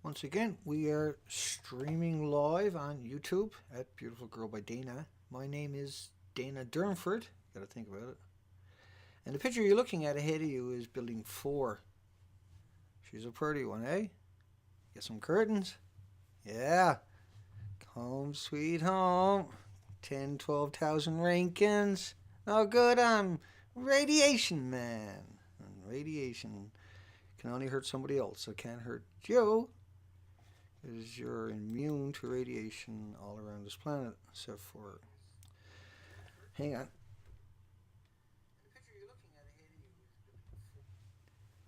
Once again, we are streaming live on YouTube at Beautiful Girl by Dana. My name is Dana Durnford. Got to think about it. And the picture you're looking at ahead of you is Building 4. She's a pretty one, eh? Get some curtains. Yeah. Home sweet home. 10, 12,000 Rankins. No good, I'm radiation man. And radiation can only hurt somebody else. It can't hurt you. Because you're immune to radiation all around this planet, except for... Hang on.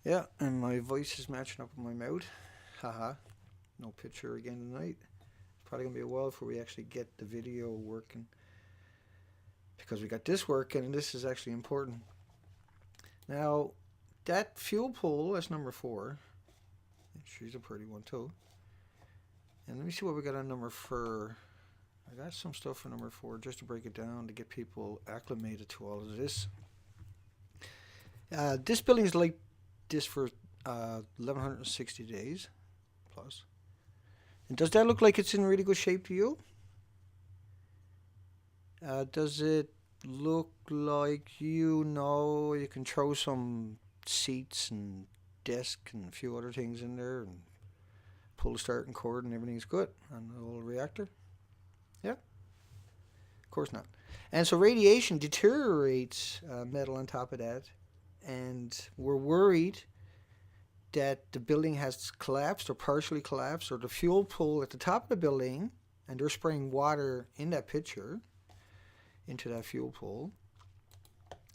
Yeah, and my voice is matching up with my mouth. Haha. No picture again tonight. It's probably going to be a while before we actually get the video working. Because we got this working, and this is actually important. Now, that fuel pool, that's number 4. She's a pretty one too. And let me see what we got on number 4. I got some stuff for number 4 just to break it down to get people acclimated to all of this. This building is like this for 1160 days plus. And does that look like it's in really good shape to you? Does it look like you know you can throw some seats and desk and a few other things in there and pull the starting cord and everything's good on the little reactor? Yeah? Of course not. And so radiation deteriorates metal on top of that, and we're worried that the building has collapsed or partially collapsed, or the fuel pool at the top of the building, and they're spraying water in that picture into that fuel pool.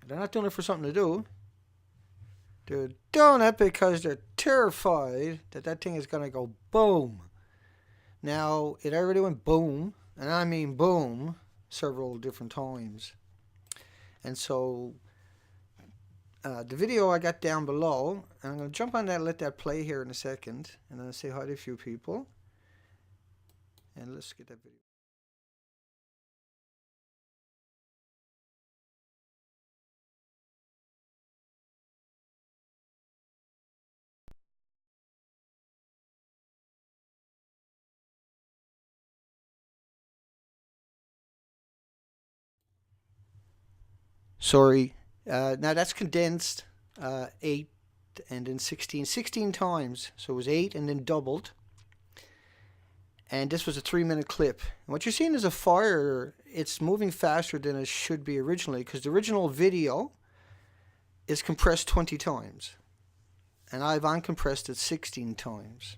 They're not doing it for something to do. They're doing it because they're terrified that that thing is going to go boom. Now, it already went boom, and I mean boom, several different times. And so, the video I got down below, and I'm going to jump on that and let that play here in a second, and then say hi to a few people. And let's get that video. Sorry. Now that's condensed 8 and then 16 times. So it was 8 and then doubled. And this was a 3-minute clip. And what you're seeing is a fire. It's moving faster than it should be originally, because the original video is compressed 20 times. And I've uncompressed it 16 times.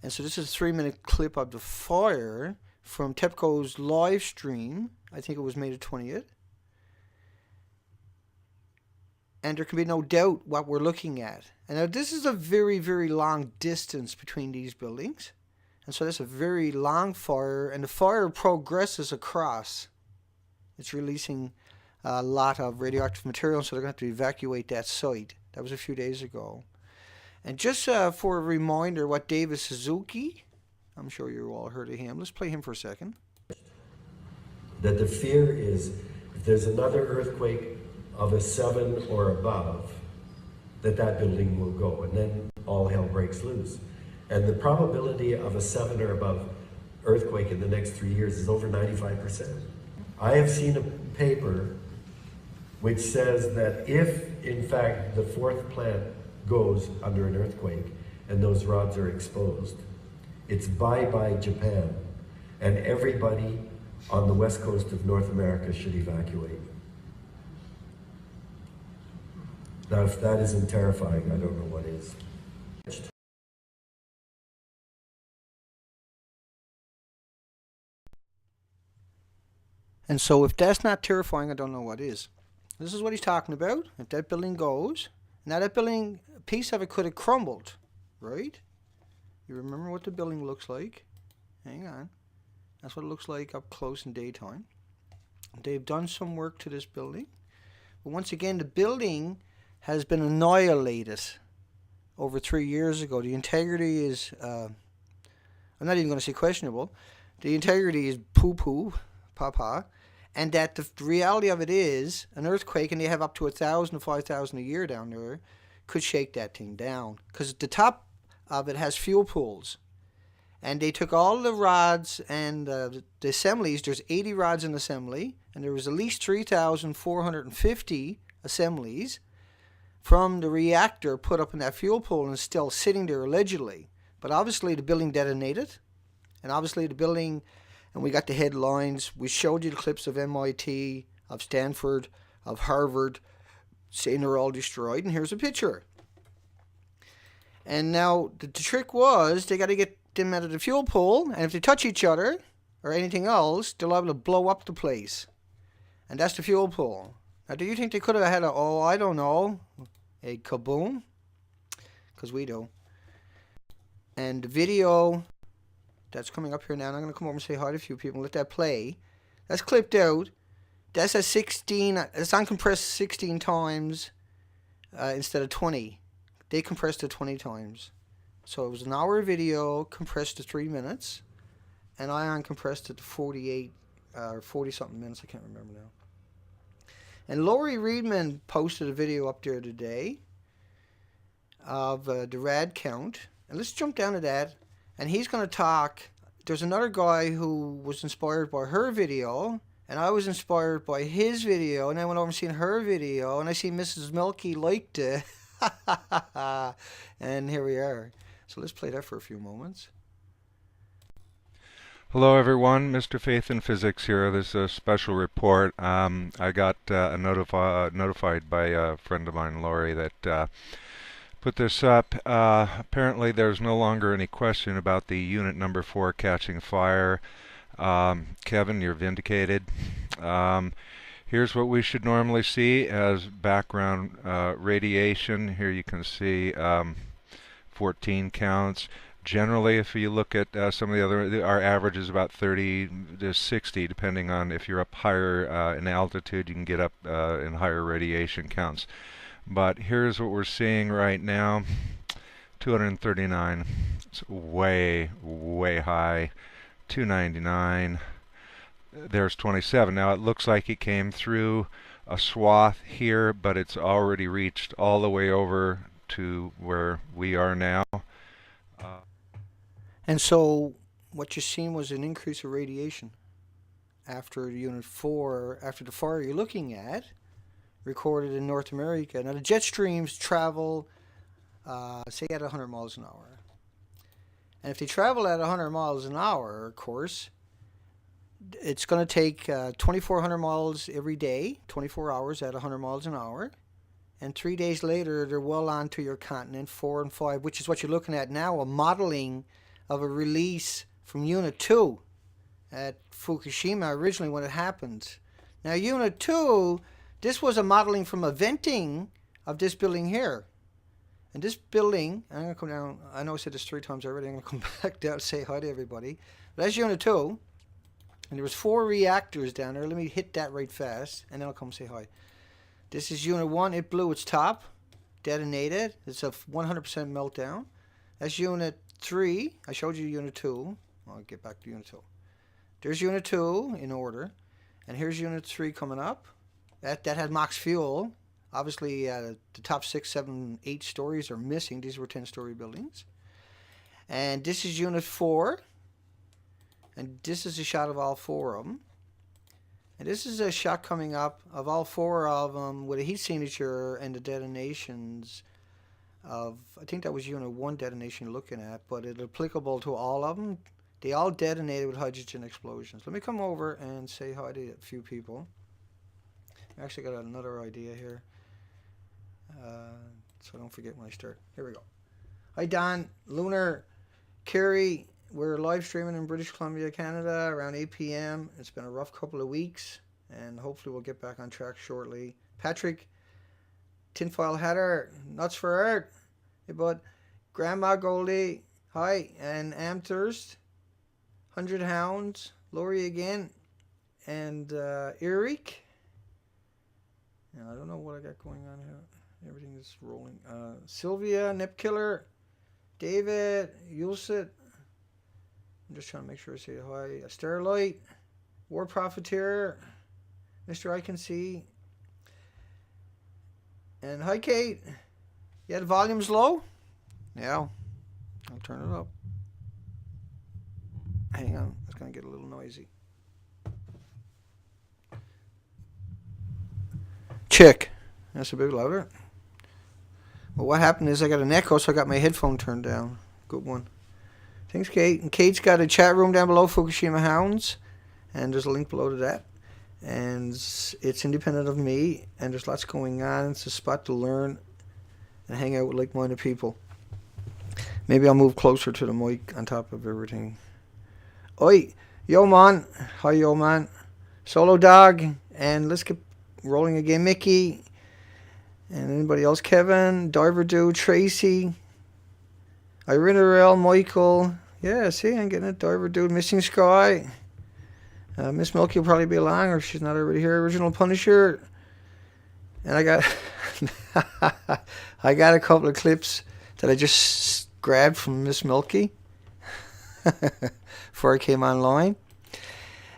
And so this is a 3-minute clip of the fire from TEPCO's live stream. I think it was May the 20th. And there can be no doubt what we're looking at. And now this is a very, very long distance between these buildings. And so that's a very long fire, and the fire progresses across. It's releasing a lot of radioactive material, so they're going to have to evacuate that site. That was a few days ago. And just for a reminder, what David Suzuki, I'm sure you all heard of him. Let's play him for a second. That the fear is, if there's another earthquake of a 7 or above, that building will go, and then all hell breaks loose. And the probability of a 7 or above earthquake in the next 3 years is over 95%. I have seen a paper which says that if, in fact, the 4th plant goes under an earthquake and those rods are exposed, it's bye-bye Japan, and everybody on the west coast of North America should evacuate. Now, if that isn't terrifying, I don't know what is. And so if that's not terrifying, I don't know what is. This is what he's talking about. If that building goes, now that building, a piece of it could have crumbled, right? You remember what the building looks like? Hang on. That's what it looks like up close in daytime. They've done some work to this building. But once again, the building has been annihilated over 3 years ago. The integrity is, I'm not even going to say questionable. The integrity is poo-poo, papa. And that the reality of it is, an earthquake, and they have up to 1,000 to 5,000 a year down there, could shake that thing down. Because the top of it has fuel pools. And they took all the rods and the assemblies. There's 80 rods in assembly, and there was at least 3,450 assemblies from the reactor put up in that fuel pool and still sitting there allegedly. But obviously the building detonated, and obviously the building, and we got the headlines. We showed you the clips of MIT, of Stanford, of Harvard, saying they're all destroyed, and here's a picture. And now the trick was they got to get them out of the fuel pool, and if they touch each other or anything else, they're liable to blow up the place. And that's the fuel pool. Now, do you think they could have had a kaboom? Because we do. And the video that's coming up here now, and I'm going to come over and say hi to a few people and let that play. That's clipped out. That's a 16, it's uncompressed 16 times instead of 20. They compressed it 20 times. So it was an hour video compressed to 3 minutes, and I uncompressed it to 48 or 40 something minutes. I can't remember now. And Lori Reedman posted a video up there today of the rad count. And let's jump down to that. And he's going to talk. There's another guy who was inspired by her video, and I was inspired by his video, and I went over and seen her video, and I see Mrs. Milky liked it. And here we are. So let's play that for a few moments. Hello everyone, Mr. Faith in Physics here. This is a special report. I got notified by a friend of mine, Lori, that put this up. Apparently there's no longer any question about the unit number 4 catching fire. Kevin, you're vindicated. Here's what we should normally see as background radiation. Here you can see 14 counts. Generally, if you look at some of the other, our average is about 30 to 60, depending on if you're up higher in altitude, you can get up in higher radiation counts. But here's what we're seeing right now, 239. It's way, way high. 299. There's 27. Now it looks like it came through a swath here, but it's already reached all the way over to where we are now. And so what you're seeing was an increase of radiation after Unit 4, after the fire you're looking at, recorded in North America. Now the jet streams travel, say at 100 miles an hour. And if they travel at 100 miles an hour, of course, it's going to take 2,400 miles every day, 24 hours at 100 miles an hour. And 3 days later, they're well on to your continent, 4 and 5, which is what you're looking at now, a modeling of a release from Unit 2 at Fukushima originally when it happened. Now Unit 2, this was a modeling from a venting of this building here. And this building, I'm going to come down, I know I said this 3 times already, I'm going to come back down and say hi to everybody. But that's Unit 2, and there was 4 reactors down there. Let me hit that right fast, and then I'll come say hi. This is Unit 1, it blew its top, detonated, it's a 100% meltdown. That's Unit 3, I showed you Unit 2, I'll get back to Unit 2. There's Unit 2 in order, and here's Unit 3 coming up. That had max fuel. Obviously, the top 6, 7, 8 stories are missing. These were 10-story buildings. And this is Unit 4. And this is a shot of all 4 of them. And this is a shot coming up of all 4 of them with a heat signature and the detonations of, I think that was Unit 1 detonation you're looking at, but it's applicable to all of them. They all detonated with hydrogen explosions. Let me come over and say hi to a few people. I actually got another idea here, so I don't forget when I start. Here we go. Hi Don, Lunar, Kerry. We're live streaming in British Columbia, Canada around 8 p.m. It's been a rough couple of weeks, and hopefully we'll get back on track shortly. Patrick, Tinfoil Hatter, Nuts for Art. Hey bud. Grandma Goldie, hi. And Amthirst, 100 Hounds, Lori again, and Eric. And I don't know what I got going on here. Everything is rolling. Sylvia, Nip Killer, David, Yulsit. I'm just trying to make sure I say hi. Starlight, War Profiteer, Mr. I Can See. And hi, Kate. Yeah, the volume's low? Yeah. I'll turn it up. Hang on, it's going to get a little noisy. Check. That's a bit louder. Well, what happened is I got an echo, so I got my headphone turned down. Good one. Thanks, Kate. And Kate's got a chat room down below, Fukushima Hounds, and there's a link below to that. And it's independent of me, and there's lots going on. It's a spot to learn and hang out with like-minded people. Maybe I'll move closer to the mic on top of everything. Oi, yo man. Hi, yo man. Solo Dog, and let's get rolling again. Mickey, and anybody else? Kevin, Diver Dude, Tracy, Irina, Michael. Yeah, see, I'm getting it. Diver Dude, Missing Sky. Miss Milky will probably be along, or if she's not already here. Original Punisher. And I got I got a couple of clips that I just grabbed from Miss Milky before I came online.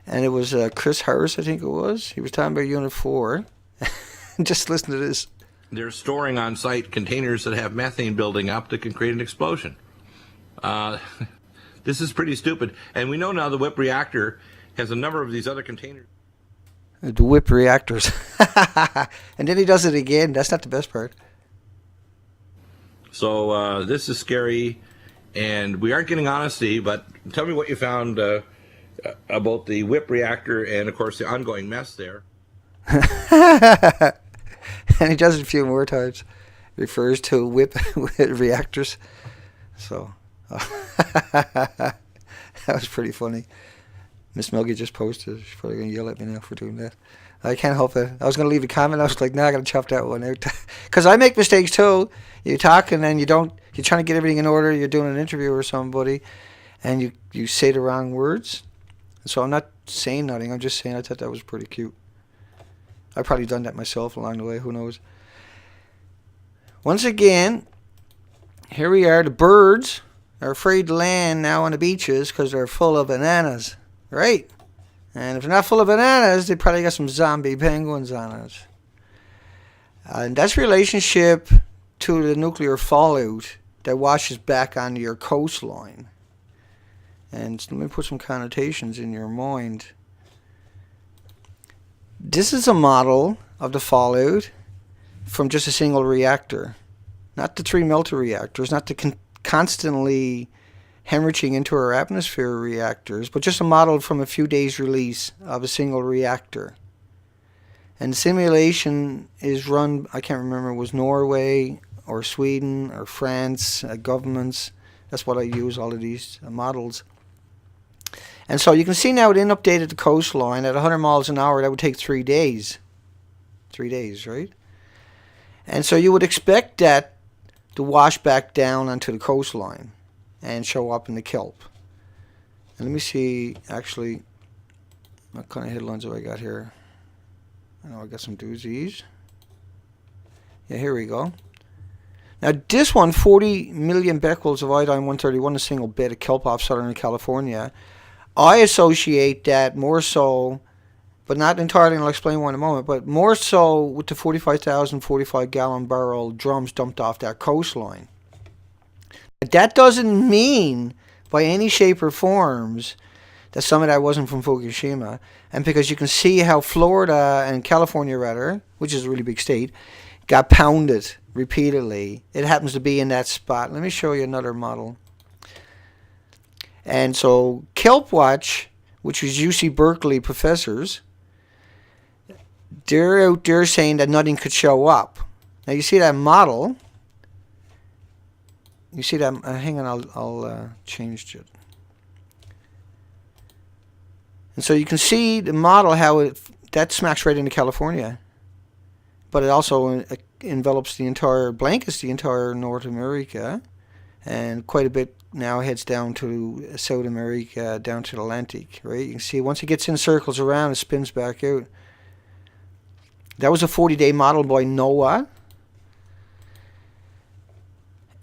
And it was Chris Harris, I think it was. He was talking about Unit 4. Just listen to this. They're storing on-site containers that have methane building up that can create an explosion. This is pretty stupid. And we know now the WIP reactor has a number of these other containers. The WIP reactors. And then he does it again. That's not the best part. So this is scary, and we aren't getting honesty, but tell me what you found about the WIP reactor and, of course, the ongoing mess there. And he does it a few more times. Refers to WIP reactors. So, that was pretty funny. Miss Milky just posted. She's probably going to yell at me now for doing that. I can't help it. I was going to leave a comment. I was like, I got to chop that one out. Because I make mistakes too. You talk and then you're trying to get everything in order. You're doing an interview with somebody and you say the wrong words. So I'm not saying nothing. I'm just saying I thought that was pretty cute. I've probably done that myself along the way. Who knows? Once again, here we are. The birds are afraid to land now on the beaches because they're full of bananas. Right? And if they're not full of bananas, they probably got some zombie penguins on it. And that's relationship to the nuclear fallout that washes back onto your coastline. And let me put some connotations in your mind. This is a model of the fallout from just a single reactor. Not the 3 melter reactors, not the constantly hemorrhaging into our atmosphere reactors, but just a model from a few days' release of a single reactor. And the simulation is run, I can't remember, it was Norway or Sweden or France, governments. That's what I use, all of these models. And so you can see now it inundated the coastline at 100 miles an hour. That would take 3 days. 3 days, right? And so you would expect that to wash back down onto the coastline and show up in the kelp. And let me see, actually, what kind of headlines have I got here? I know I got some doozies. Yeah, here we go. Now this one, 40 million becquerels of iodine-131, a single bit of kelp off Southern California. I associate that more so, but not entirely, and I'll explain why in a moment, but more so with the 45,000 45-gallon barrel drums dumped off that coastline. That doesn't mean by any shape or forms that some of that wasn't from Fukushima. And because you can see how Florida and California, rather, which is a really big state, got pounded repeatedly. It happens to be in that spot. Let me show you another model. And so Kelp Watch, which was UC Berkeley professors, they're out there saying that nothing could show up. Now you see that model. You see that? Hang on, I'll change it. And so you can see the model how that smacks right into California, but it also envelops the entire, blankets the entire North America, and quite a bit now heads down to South America, down to the Atlantic. Right? You can see once it gets in circles around, it spins back out. That was a 40-day model by NOAA.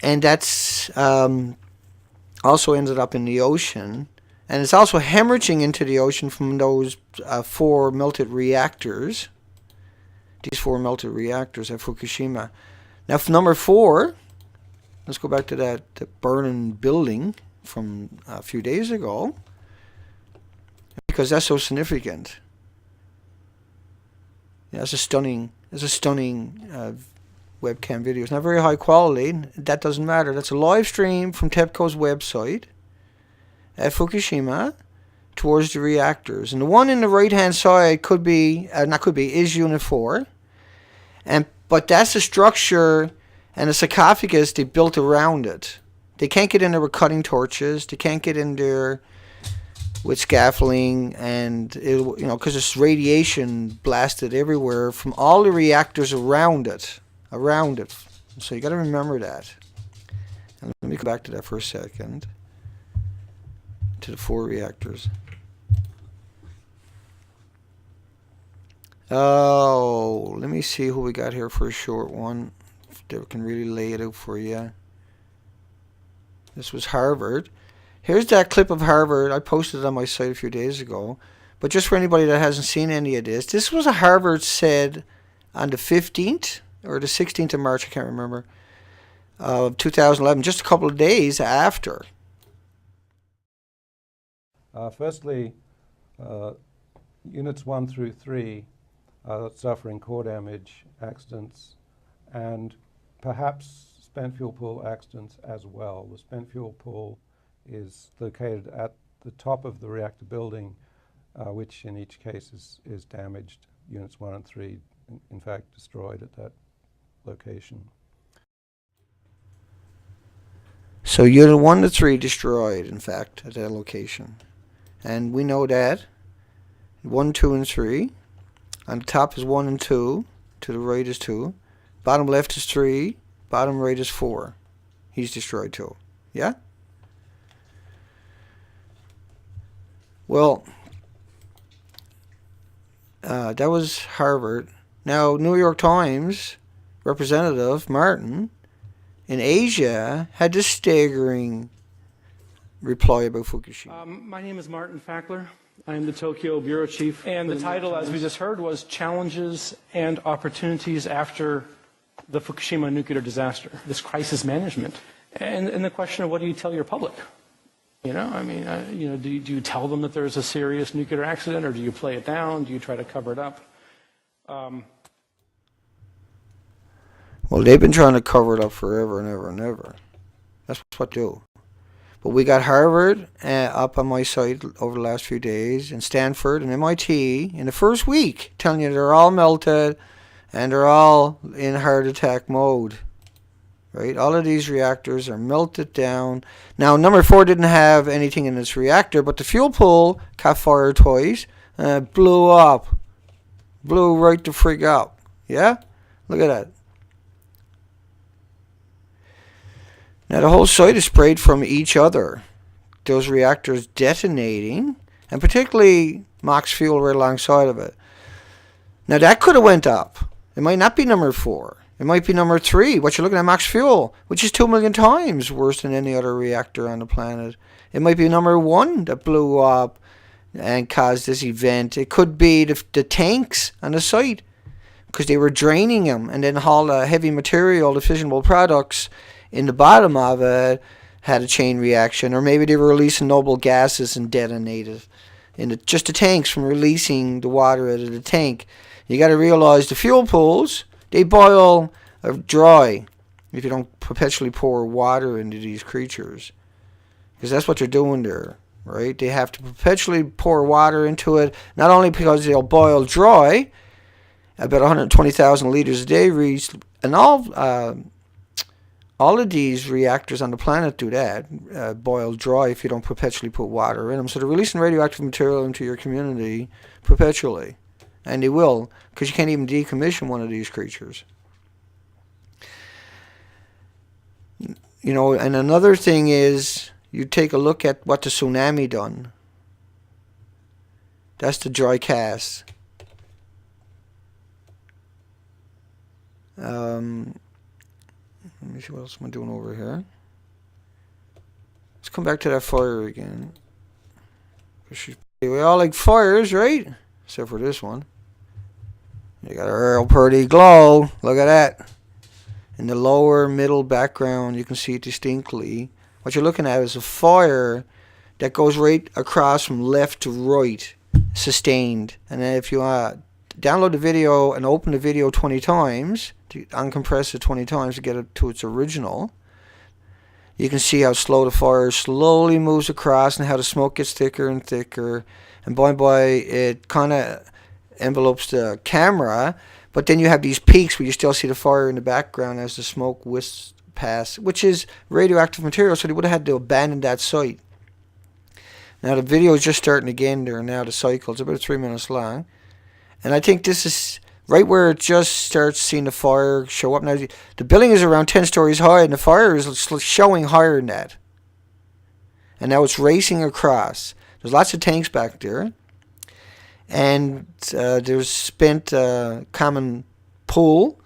And that's also ended up in the ocean. And it's also hemorrhaging into the ocean from those 4 melted reactors. These 4 melted reactors at Fukushima. Now, for number 4, let's go back to that burning building from a few days ago, because that's so significant. Yeah, it's a stunning webcam video. It's not very high quality. That doesn't matter. That's a live stream from TEPCO's website at Fukushima towards the reactors. And the one in the right-hand side is Unit 4. But that's a structure and a sarcophagus they built around it. They can't get in there with cutting torches. They can't get in there with scaffolding, and because it's radiation blasted everywhere from all the reactors around it. So you got to remember that. And let me come back to that for a second. To the 4 reactors. Oh, let me see who we got here for a short one that can really lay it out for you. This was Harvard. Here's that clip of Harvard. I posted it on my site a few days ago. But just for anybody that hasn't seen any of this was a Harvard said on the 15th or the 16th of March, I can't remember, of 2011, just a couple of days after. Firstly, units 1 through 3 are suffering core damage, accidents, and perhaps spent fuel pool accidents as well. The spent fuel pool is located at the top of the reactor building, which in each case is damaged. Units 1 and 3, in fact, destroyed at that location. So unit 1 to 3 destroyed, in fact, at that location. And we know that 1, 2, and 3. On the top is 1 and 2. To the right is 2. Bottom left is 3. Bottom right is 4. He's destroyed too. Yeah? Well, that was Harvard. Now, New York Times representative Martin in Asia had this staggering reply about Fukushima. My name is Martin Fackler. I am the Tokyo Bureau Chief. And the title, as we just heard, was Challenges and Opportunities After the Fukushima Nuclear Disaster, this crisis management. And the question of what do you tell your public? Do you tell them that there's a serious nuclear accident, or do you play it down? Do you try to cover it up? Well, they've been trying to cover it up forever and ever and ever. That's what they do. But we got Harvard up on my site over the last few days, and Stanford and MIT in the first week telling you they're all melted and they're all in heart attack mode. Right? All of these reactors are melted down. Now, number 4 didn't have anything in its reactor, but the fuel pool caught fire twice, blew up. Blew right the frig up. Yeah? Look at that. Now, the whole site is sprayed from each other. Those reactors detonating, and particularly MOX fuel right alongside of it. Now, that could have went up. It might not be number 4. It might be number 3, what you're looking at, MOX fuel, which is 2 million times worse than any other reactor on the planet. It might be number 1 that blew up and caused this event. It could be the tanks on the site, because they were draining them, and then all the heavy material, the fissionable products in the bottom of it had a chain reaction, or maybe they were releasing noble gases and detonated. Just the tanks from releasing the water out of the tank. You got to realize the fuel pools, they boil dry if you don't perpetually pour water into these creatures, because that's what they're doing there, right? They have to perpetually pour water into it, not only because they'll boil dry, about 120,000 liters a day, and all of these reactors on the planet do that, boil dry if you don't perpetually put water in them. So they're releasing radioactive material into your community perpetually. And they will, because you can't even decommission one of these creatures. And another thing is, you take a look at what the tsunami done. That's the dry cast. Let me see what else am I doing over here. Let's come back to that fire again. We all like fires, right? Except for this one. You got a real pretty glow. Look at that. In the lower middle background, you can see it distinctly. What you're looking at is a fire that goes right across from left to right, sustained. And then if you download the video and open the video 20 times, to uncompress it 20 times to get it to its original, you can see how slow the fire slowly moves across and how the smoke gets thicker and thicker. And by and by, it kind of envelopes the camera. But then you have these peaks where you still see the fire in the background as the smoke whisks past, which is radioactive material, so they would have had to abandon that site. Now the video is just starting again there now, the cycle. It's about 3 minutes long. And I think this is right where it just starts seeing the fire show up. Now the building is around 10 stories high and the fire is showing higher than that. And now it's racing across. There's lots of tanks back there. And there's spent common pool.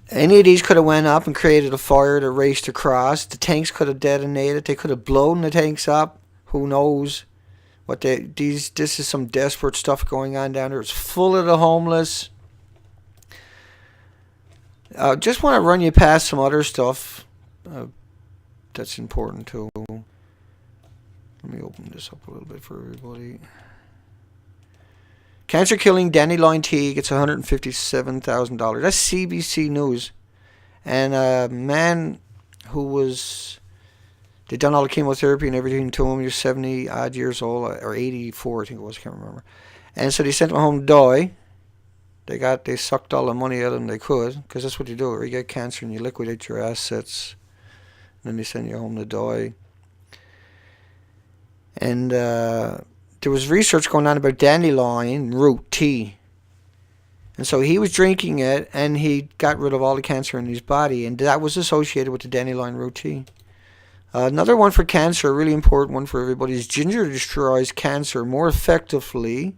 Any of these could have went up and created a fire that raced across. The tanks could have detonated. They could have blown the tanks up. Who knows? This is some desperate stuff going on down there. It's full of the homeless. Just want to run you past some other stuff that's important too. Let me open this up a little bit for everybody. Cancer-killing dandelion tea gets $157,000. That's CBC News. And a man who was... They'd done all the chemotherapy and everything to him. He was 70-odd years old, or 84, I think it was, I can't remember. And so they sent him home to die. They sucked all the money out of him they could, because that's what you do. You get cancer and you liquidate your assets. And then they send you home to die. And... there was research going on about dandelion root tea. And so he was drinking it, and he got rid of all the cancer in his body, and that was associated with the dandelion root tea. Another one for cancer, a really important one for everybody, is ginger destroys cancer more effectively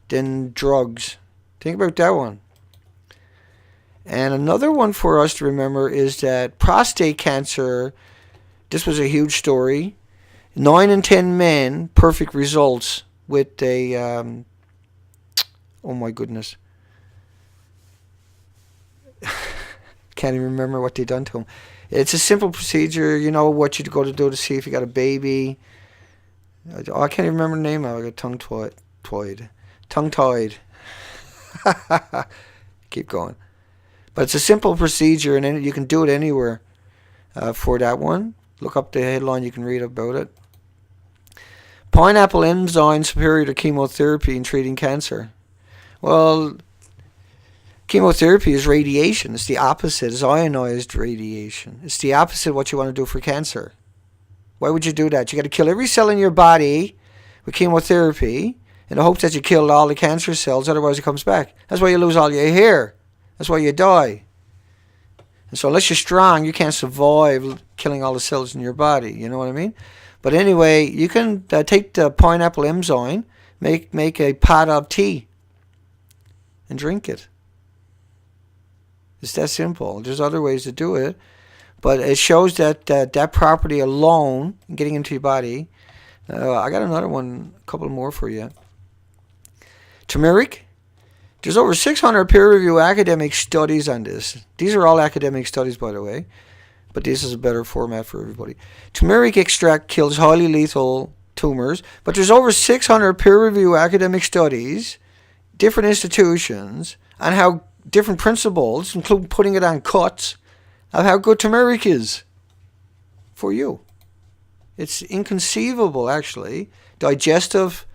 than drugs. Think about that one. And another one for us to remember is that prostate cancer, this was a huge story. 9 in 10 men, perfect results with a, oh my goodness. Can't even remember what they done to him. It's a simple procedure, you know what you go to do to see if you got a baby. Oh, I can't even remember the name of it. I got tongue-tied. Keep going. But it's a simple procedure, and you can do it anywhere for that one. Look up the headline, you can read about it. Pineapple enzyme superior to chemotherapy in treating cancer. Well, chemotherapy is radiation. It's the opposite. It's ionized radiation. It's the opposite of what you want to do for cancer. Why would you do that? You got to kill every cell in your body with chemotherapy in the hopes that you killed all the cancer cells, otherwise it comes back. That's why you lose all your hair. That's why you die. And so unless you're strong, you can't survive killing all the cells in your body. You know what I mean? But anyway, you can take the pineapple enzyme, make a pot of tea, and drink it. It's that simple. There's other ways to do it, but it shows that that property alone, getting into your body. I got another one, a couple more for you. Turmeric. There's over 600 peer-reviewed academic studies on this. These are all academic studies, by the way, but this is a better format for everybody. Turmeric extract kills highly lethal tumors, but there's over 600 peer-reviewed academic studies, different institutions, on how different principles, including putting it on cuts, of how good turmeric is for you. It's inconceivable, actually. Digestive,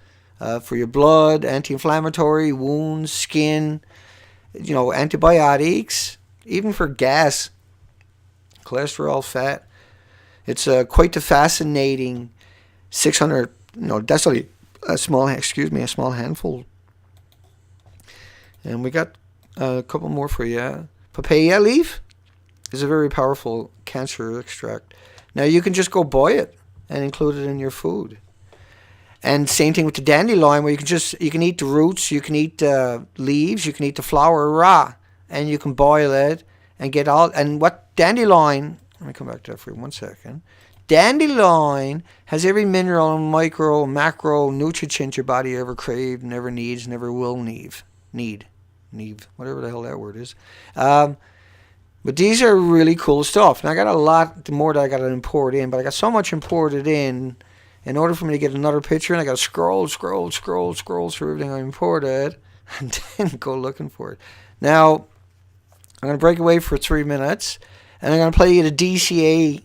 for your blood, anti-inflammatory, wounds, skin, antibiotics, even for gas, cholesterol, fat. It's quite the fascinating 600, that's only a small handful. And we got a couple more for you. Papaya leaf is a very powerful cancer extract. Now you can just go buy it and include it in your food. And same thing with the dandelion, where you can eat the roots, you can eat the leaves, you can eat the flower raw, and you can boil it and get all. And what dandelion? Let me come back to that for 1 second. Dandelion has every mineral, micro, macro, nutrient your body ever craved, never needs, never will need, whatever the hell that word is. But these are really cool stuff. And I got a lot more that I got to import in, but I got so much imported in order for me to get another picture, and I got to scroll through everything I imported and then go looking for it. Now, I'm going to break away for 3 minutes, and I'm going to play you the DCA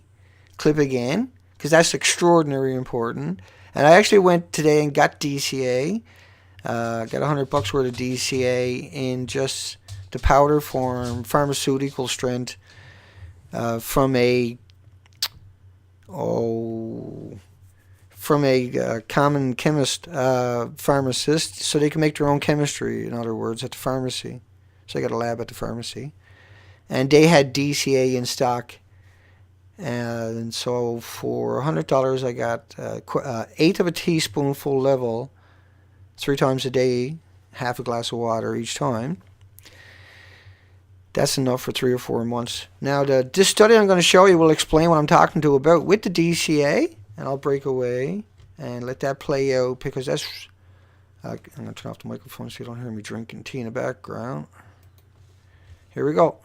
clip again, because that's extraordinarily important. And I actually went today and got DCA. Got $100 worth of DCA in just the powder form, pharmaceutical strength, from a common chemist, pharmacist, so they can make their own chemistry, in other words, at the pharmacy. So I got a lab at the pharmacy. And they had DCA in stock. And so for $100, I got eighth of a teaspoonful level, 3 times a day, half a glass of water each time. That's enough for 3 or 4 months. Now, this study I'm going to show you will explain what I'm talking to about with the DCA, and I'll break away and let that play out, because that's... I'm going to turn off the microphone so you don't hear me drinking tea in the background. Here we go.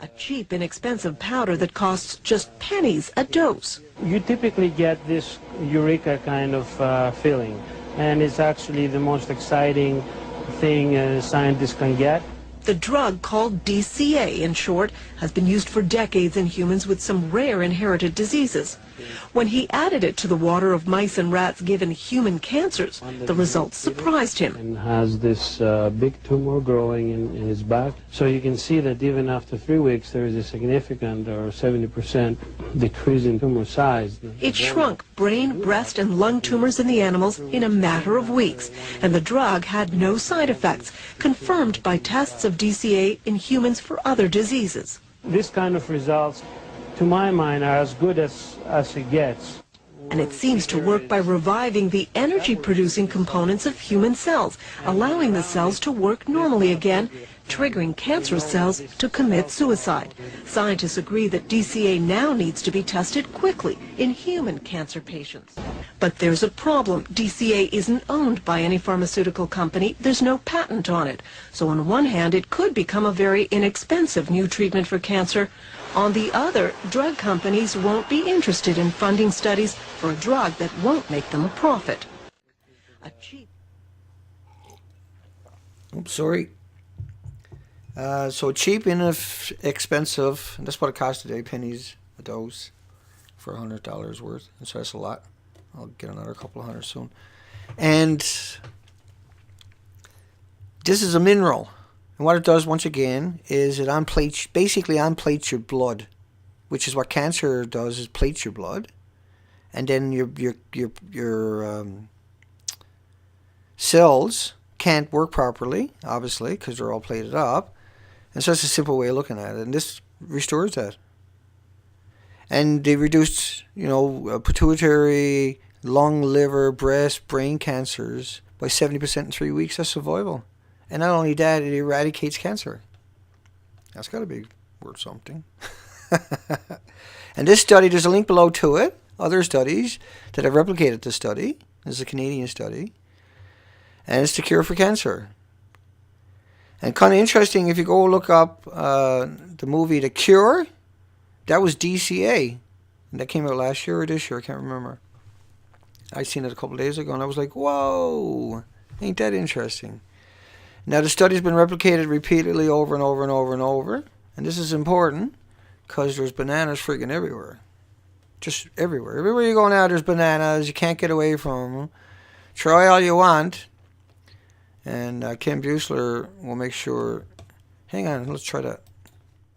A cheap, inexpensive powder that costs just pennies a dose. You typically get this eureka kind of feeling, and it's actually the most exciting thing scientists can get. The drug, called DCA in short, has been used for decades in humans with some rare inherited diseases. When he added it to the water of mice and rats given human cancers, the results surprised him. And has this big tumor growing in his back. So you can see that even after 3 weeks there is a significant, or 70% decrease in tumor size. It shrunk brain, breast, and lung tumors in the animals in a matter of weeks, and the drug had no side effects, confirmed by tests of DCA in humans for other diseases. This kind of results, to my mind, are as good as it gets. And it seems to work by reviving the energy-producing components of human cells, allowing the cells to work normally again, triggering cancerous cells to commit suicide. Scientists agree that DCA now needs to be tested quickly in human cancer patients. But there's a problem. DCA isn't owned by any pharmaceutical company. There's no patent on it. So on one hand, it could become a very inexpensive new treatment for cancer. On the other, drug companies won't be interested in funding studies for a drug that won't make them a profit. Oops, sorry. So cheap, inexpensive, and that's what it costs today, pennies a dose for $100 worth. And so that's a lot. I'll get another couple of hundred soon. And this is a mineral. And what it does, once again, is it basically unplates your blood, which is what cancer does, is plates your blood. And then your cells can't work properly, obviously, because they're all plated up. And so it's a simple way of looking at it. And this restores that. And they reduced, pituitary, lung, liver, breast, brain cancers by 70% in 3 weeks. That's survival. And not only that, it eradicates cancer. That's got to be worth something. And this study, there's a link below to it. Other studies that have replicated this study. This is a Canadian study. And it's the cure for cancer. And kind of interesting, if you go look up the movie The Cure, that was DCA. And that came out last year or this year, I can't remember. I seen it a couple of days ago, and I was like, whoa, ain't that interesting? Now, the study's been replicated repeatedly over and over and over and over. And this is important because there's bananas freaking everywhere. Just everywhere. Everywhere you go now, there's bananas. You can't get away from them. Try all you want. And Ken Buesler will make sure... Hang on, let's try that.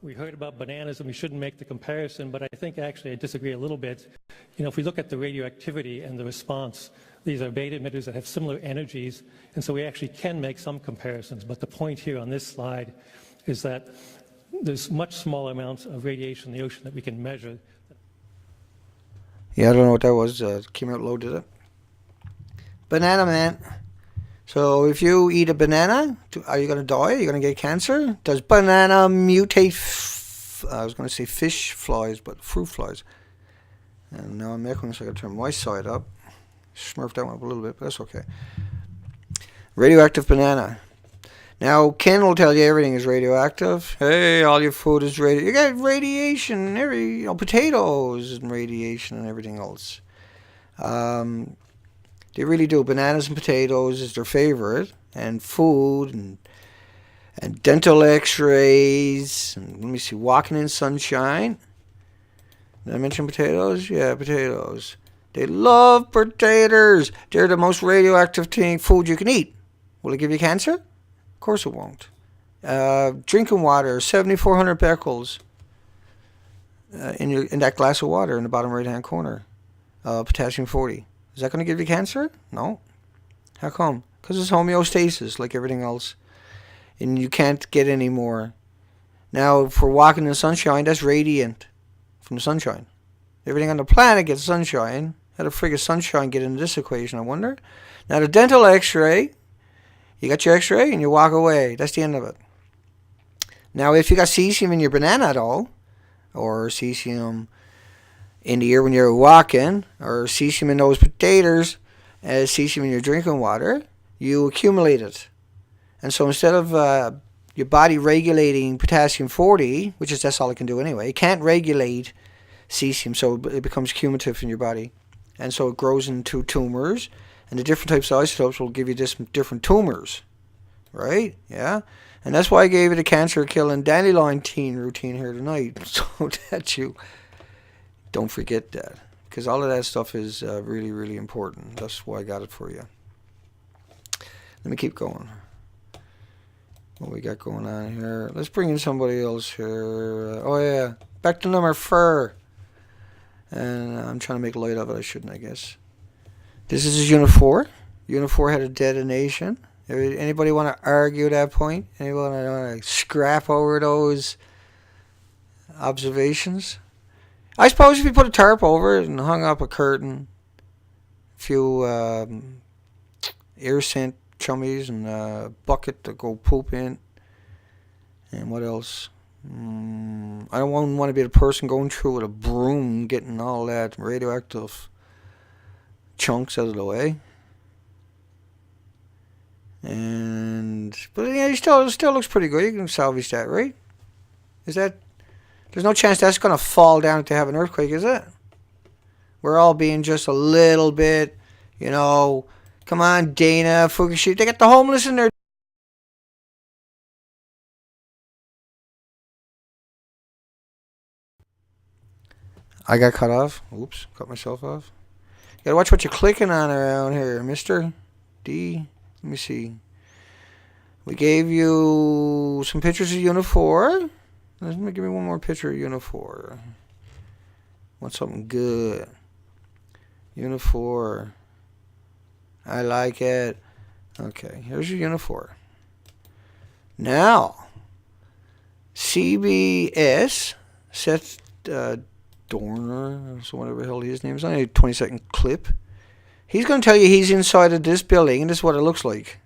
We heard about bananas and we shouldn't make the comparison, but I think actually I disagree a little bit. If we look at the radioactivity and the response, these are beta emitters that have similar energies, and so we actually can make some comparisons. But the point here on this slide is that there's much smaller amounts of radiation in the ocean that we can measure. Yeah, I don't know what that was. Came out low, did it? Banana man. So if you eat a banana, are you going to die? Are you going to get cancer? Does banana mutate, I was going to say fish flies, but fruit flies. And now I'm making this, I got to turn my side up. Smurfed that one up a little bit, but that's okay. Radioactive banana. Now, Ken will tell you everything is radioactive. Hey, all your food is you got radiation, potatoes and radiation and everything else. They really do. Bananas and potatoes is their favorite, and food and dental X-rays. And let me see, walking in sunshine. Did I mention potatoes? Yeah, potatoes. They love potatoes. They're the most radioactive food you can eat. Will it give you cancer? Of course it won't. Drinking water, 7,400 becquerels in that glass of water in the bottom right-hand corner. Potassium 40. Is that going to give you cancer? No. How come? Because it's homeostasis like everything else. And you can't get any more. Now, for walking in the sunshine, that's radiant from the sunshine. Everything on the planet gets sunshine. How the frig does sunshine get into this equation, I wonder? Now, the dental X-ray, you got your X-ray and you walk away. That's the end of it. Now, if you got cesium in your banana, though, or cesium in the ear when you're walking, or cesium in those potatoes, cesium in your drinking water, you accumulate it. And so instead of your body regulating potassium 40, which is that's all it can do anyway, it can't regulate cesium, so it becomes cumulative in your body. And so it grows into tumors, and the different types of isotopes will give you different tumors, right? Yeah? And that's why I gave you the cancer-killing dandelion routine here tonight, so that you don't forget that. Because all of that stuff is really, really important. That's why I got it for you. Let me keep going. What we got going on here? Let's bring in somebody else here. Oh, yeah. Back to number 4. And I'm trying to make light of it. I shouldn't, I guess. This is Unit 4. Unit 4 had a detonation. Anybody want to argue that point? Anybody want to scrap over those observations? I suppose if you put a tarp over it and hung up a curtain, a few air scent chummies and a bucket to go poop in, and what else? I don't want to be the person going through with a broom getting all that radioactive chunks out of the way. But yeah, it still looks pretty good. You can salvage that, right? There's no chance that's going to fall down to have an earthquake, is it? We're all being just a little bit, come on, Dana, Fukushima. They got the homeless in there. I got cut off. Oops, cut myself off. You gotta watch what you're clicking on around here, Mr. D. Let me see. We gave you some pictures of Unit 4. Let me give me one more picture of Unit 4. Want something good. Unit 4. I like it. Okay, here's your Unit 4. Now, CBS Seth Dorner, so whatever the hell his name is, only a 20-second clip. He's going to tell you he's inside of this building, and this is what it looks like.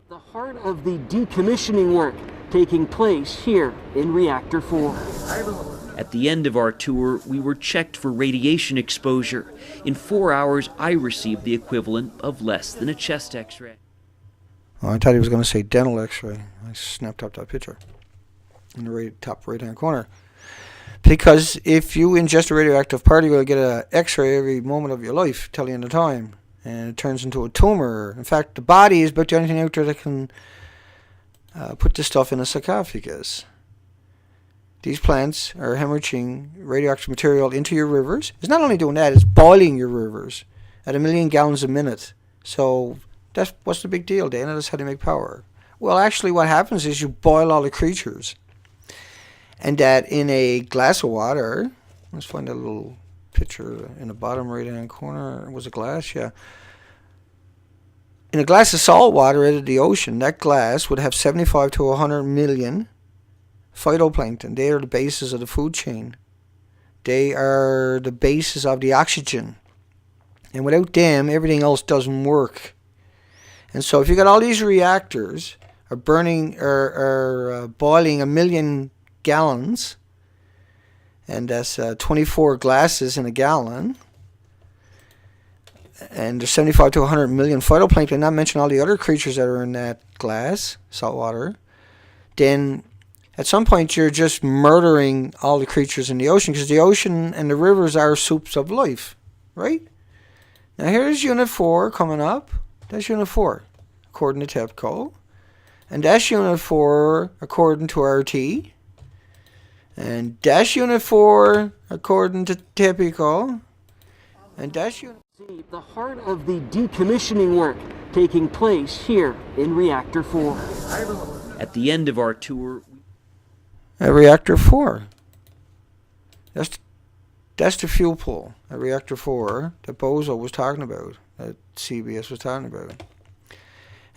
The heart of the decommissioning work taking place here in Reactor 4. At the end of our tour, we were checked for radiation exposure. In 4 hours, I received the equivalent of less than a chest X-ray. Oh, I thought he was going to say dental X-ray. I snapped up that picture in the top right-hand corner. Because if you ingest a radioactive particle, you'll get an X-ray every moment of your life, telling you the time. And it turns into a tumor. In fact, the body is about the only thing out there that can put this stuff in a sarcophagus. These plants are hemorrhaging radioactive material into your rivers. It's not only doing that, it's boiling your rivers at 1 million gallons a minute. So what's the big deal, Dana? That's how they make power. Well, actually what happens is you boil all the creatures. And that in a glass of water, let's find a little picture in the bottom right-hand corner. Was it glass? Yeah. In a glass of salt water out of the ocean, that glass would have 75 to 100 million phytoplankton. They are the basis of the food chain. They are the basis of the oxygen. And without them, everything else doesn't work. And so if you got all these reactors are burning or boiling 1 million gallons, and that's 24 glasses in a gallon, and there's 75 to 100 million phytoplankton, not mention all the other creatures that are in that glass, salt water, then at some point you're just murdering all the creatures in the ocean, because the ocean and the rivers are soups of life, right? Now here's Unit 4 coming up. That's Unit 4, according to TEPCO. And that's Unit 4, according to RT. And that's Unit 4, according to TEPCO. And that's Unit... See the heart of the decommissioning work taking place here in Reactor 4. At the end of our tour, at Reactor 4. That's the fuel pool at Reactor 4 that Bozo was talking about, that CBS was talking about.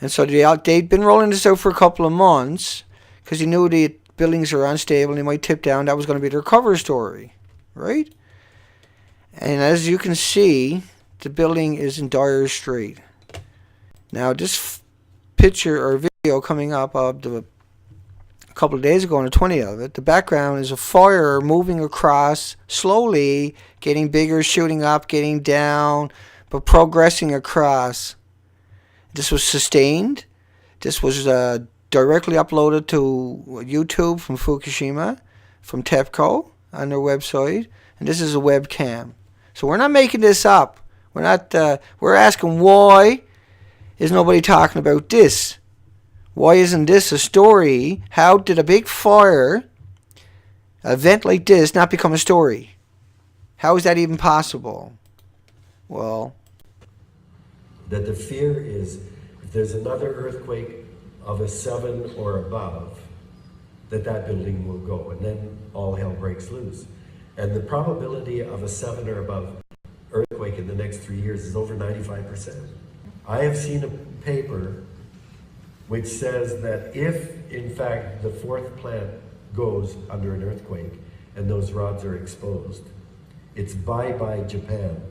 And so they'd been rolling this out for a couple of months because he knew the buildings are unstable and they might tip down. That was going to be their cover story, right? And as you can see, the building is in dire strait. Now, this picture or video coming up of a couple of days ago on the 20th of it, the background is a fire moving across slowly, getting bigger, shooting up, getting down, but progressing across. This was sustained. This was directly uploaded to YouTube from Fukushima, from TEPCO on their website, and this is a webcam. So we're not making this up. We're asking, why is nobody talking about this? Why isn't this a story? How did a big fire, an event like this, not become a story? How is that even possible? Well, that the fear is if there's another earthquake of a 7 or above, that building will go, and then all hell breaks loose. And the probability of a 7 or above earthquake in the next 3 years is over 95%. I have seen a paper which says that if, in fact, the 4th plant goes under an earthquake and those rods are exposed, it's bye-bye Japan,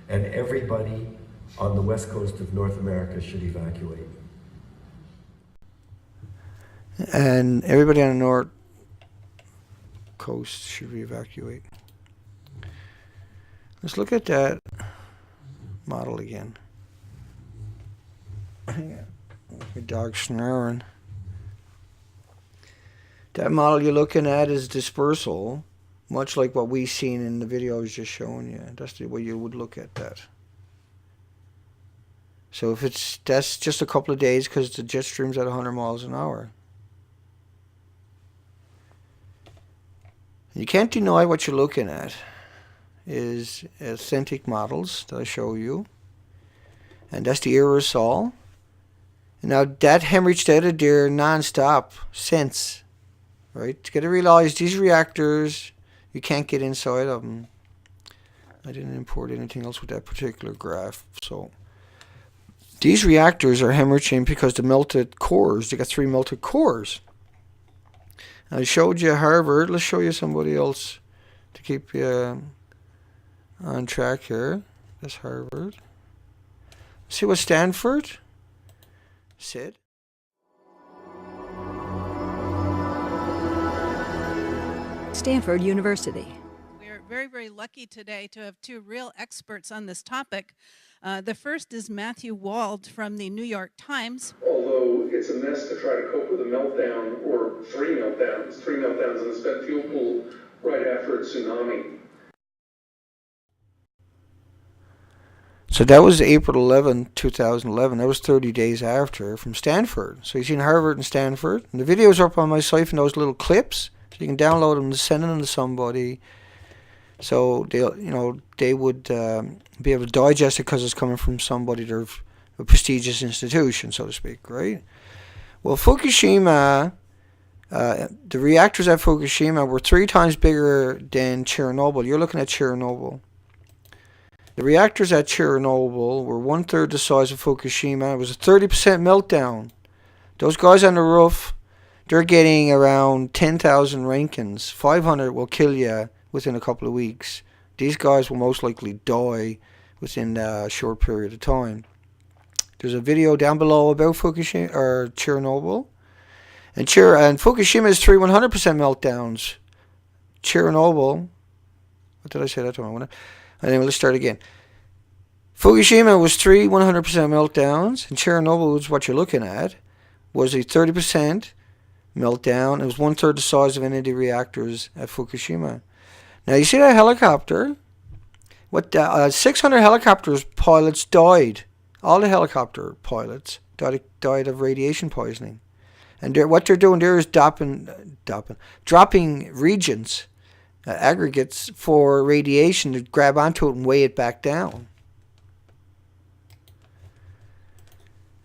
and everybody on the west coast of North America should evacuate. And everybody on the north coast should evacuate. Let's look at that model again. Hang on. My dog's snoring. That model you're looking at is dispersal, much like what we seen in the video I was just showing you. That's the way you would look at that. So if that's just a couple of days because the jet stream's at 100 miles an hour. You can't deny what you're looking at is authentic models that I show you. And that's the aerosol. Now that hemorrhaged out of there non-stop since, right? You got to realize these reactors, you can't get inside of them. I didn't import anything else with that particular graph. So these reactors are hemorrhaging because the melted cores, they got 3 melted cores. I showed you Harvard. Let's show you somebody else to keep you on track here. That's Harvard. See what Stanford said. Stanford University. We're very, very lucky today to have 2 real experts on this topic. The first is Matthew Wald from the New York Times. Although it's a mess to try to cope with a meltdown, or 3 meltdowns in the spent fuel pool right after a tsunami. So that was April 11, 2011. That was 30 days after from Stanford. So you've seen Harvard and Stanford. And the videos are up on my site in those little clips. So you can download them and send them to somebody. So they would be able to digest it because it's coming from somebody that are a prestigious institution, so to speak, right? Well, Fukushima, the reactors at Fukushima were 3 times bigger than Chernobyl. You're looking at Chernobyl. The reactors at Chernobyl were 1/3 the size of Fukushima. It was a 30% meltdown. Those guys on the roof, they're getting around 10,000 Rankins. 500 will kill you within a couple of weeks. These guys will most likely die within a short period of time. There's a video down below about Fukushima or Chernobyl. And Fukushima is 100% meltdowns. Chernobyl, what did I say that time? Anyway, let's start again. Fukushima was 3 100% meltdowns, and Chernobyl was what you're looking at, was a 30% meltdown. It was 1/3 the size of any of the reactors at Fukushima. Now you see that helicopter? 600 helicopters pilots died. All the helicopter pilots died of radiation poisoning. And what they're doing there is dropping regions, aggregates for radiation to grab onto it and weigh it back down.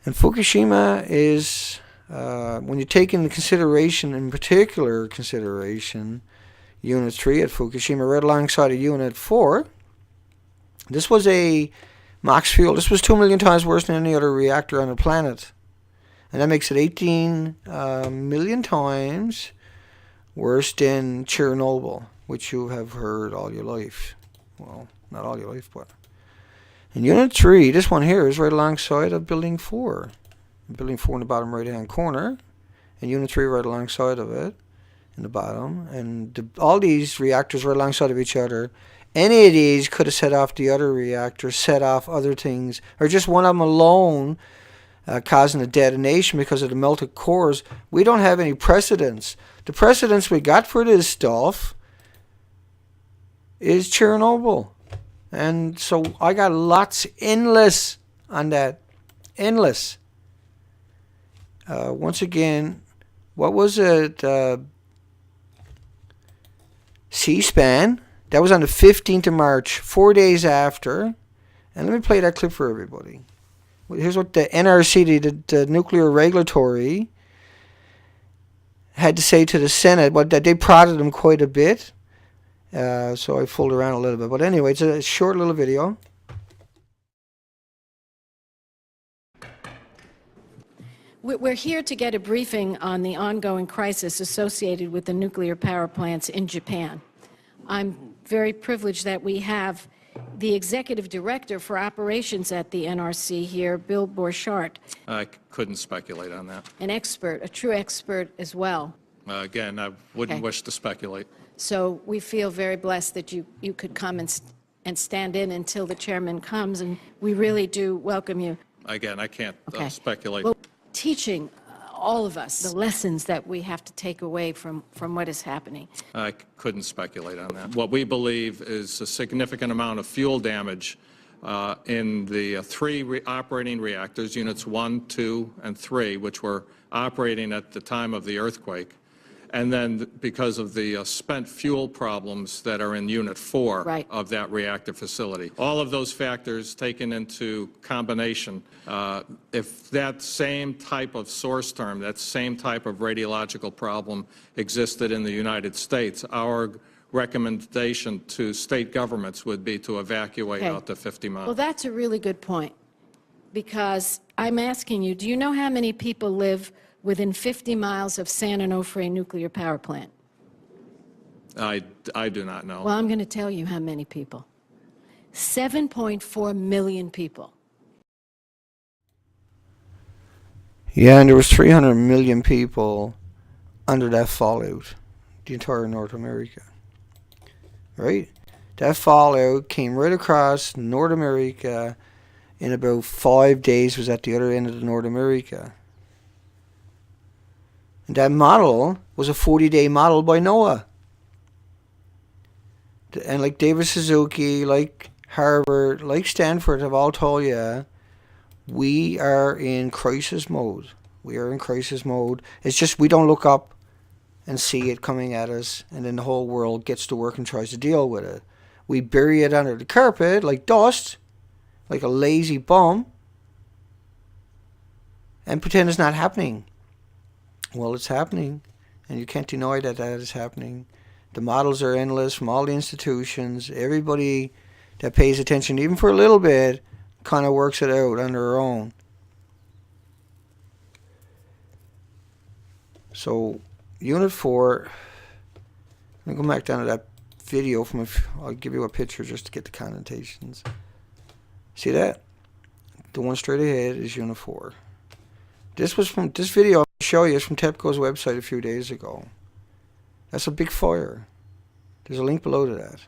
And Fukushima is, when you take into consideration, in particular consideration, Unit 3 at Fukushima, right alongside of Unit 4, this was a max fuel. This was 2 million times worse than any other reactor on the planet. And that makes it 18 million times worse than Chernobyl, which you have heard all your life. Well, not all your life, but... And Unit 3, this one here, is right alongside of Building 4. Building 4 in the bottom right-hand corner, and Unit 3 right alongside of it in the bottom. And all these reactors right alongside of each other. Any of these could have set off the other reactor, set off other things, or just one of them alone causing a detonation because of the melted cores. We don't have any precedents. The precedents we got for this stuff is Chernobyl. And so I got lots, endless on that. Endless. Once again, what was it? C-SPAN. That was on the 15th of March, 4 days after. And let me play that clip for everybody. Here's what the NRC, the Nuclear Regulatory, had to say to the Senate. But they prodded them quite a bit. So I fooled around a little bit. But anyway, it's a short little video. We're here to get a briefing on the ongoing crisis associated with the nuclear power plants in Japan. I'm very privileged that we have the Executive Director for Operations at the NRC here, Bill Borchardt. I couldn't speculate on that. An expert, a true expert as well. Again, I wouldn't wish to speculate. So we feel very blessed that you could come and stand in until the chairman comes, and we really do welcome you. Again, I can't speculate. Well, teaching all of us the lessons that we have to take away from what is happening. I couldn't speculate on that. What we believe is a significant amount of fuel damage in the three operating reactors, units 1, 2, and 3, which were operating at the time of the earthquake. And then because of the spent fuel problems that are in Unit 4 of that reactor facility. All of those factors taken into combination, if that same type of source term, that same type of radiological problem existed in the United States, our recommendation to state governments would be to evacuate out to 50 miles. Well, that's a really good point, because I'm asking you, do you know how many people live within 50 miles of San Onofre nuclear power plant? I do not know. Well, I'm going to tell you how many people. 7.4 million people. Yeah, and there was 300 million people under that fallout, the entire North America. Right? That fallout came right across North America in about 5 days, was at the other end of the North America. And that model was a 40-day model by NOAA. And like David Suzuki, like Harvard, like Stanford have all told you, we are in crisis mode. We are in crisis mode. It's just we don't look up and see it coming at us, and then the whole world gets to work and tries to deal with it. We bury it under the carpet like dust, like a lazy bum, and pretend it's not happening. Well, it's happening, and you can't deny that that is happening. The models are endless from all the institutions. Everybody that pays attention, even for a little bit, kind of works it out on their own. So, Unit 4, let me go back down to that video. I'll give you a picture just to get the connotations. See that? The one straight ahead is Unit 4. This video I'll show you is from TEPCO's website a few days ago. That's a big fire. There's a link below to that.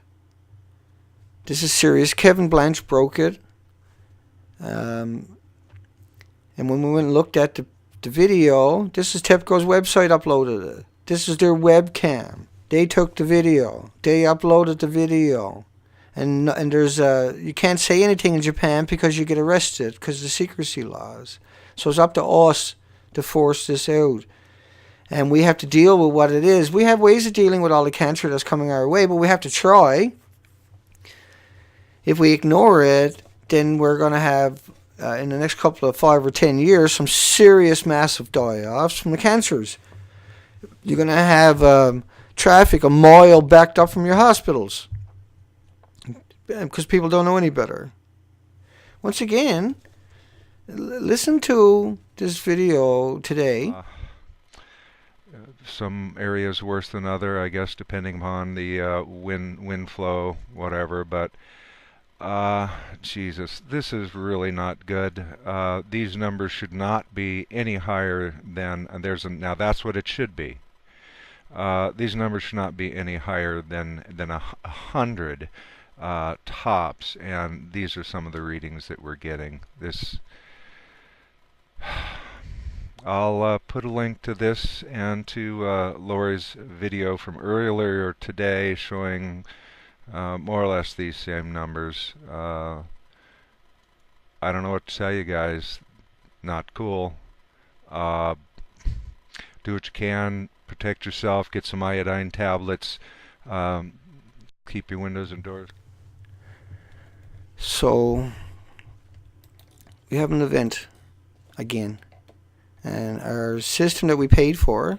This is serious. Kevin Blanch broke it And when we went and looked at the video, this is TEPCO's website uploaded it. This is their webcam. They took the video. They uploaded the video. And there's you can't say anything in Japan because you get arrested because of the secrecy laws. So it's up to us to force this out. And we have to deal with what it is. We have ways of dealing with all the cancer that's coming our way, but we have to try. If we ignore it, then we're going to have, in the next couple of 5 or 10 years, some serious massive die-offs from the cancers. You're going to have traffic a mile backed up from your hospitals because people don't know any better. Once again, listen to this video today. Some areas worse than other, I guess, depending upon the wind flow, whatever. But Jesus, this is really not good. These numbers should not be any higher than now. That's what it should be. These numbers should not be any higher than 100 tops, and these are some of the readings that we're getting. This. I'll put a link to this and to Lori's video from earlier today showing more or less these same numbers. I don't know what to tell you guys. Not cool. Do what you can. Protect yourself. Get some iodine tablets. Keep your windows and doors. So, we have an event again. And our system that we paid for,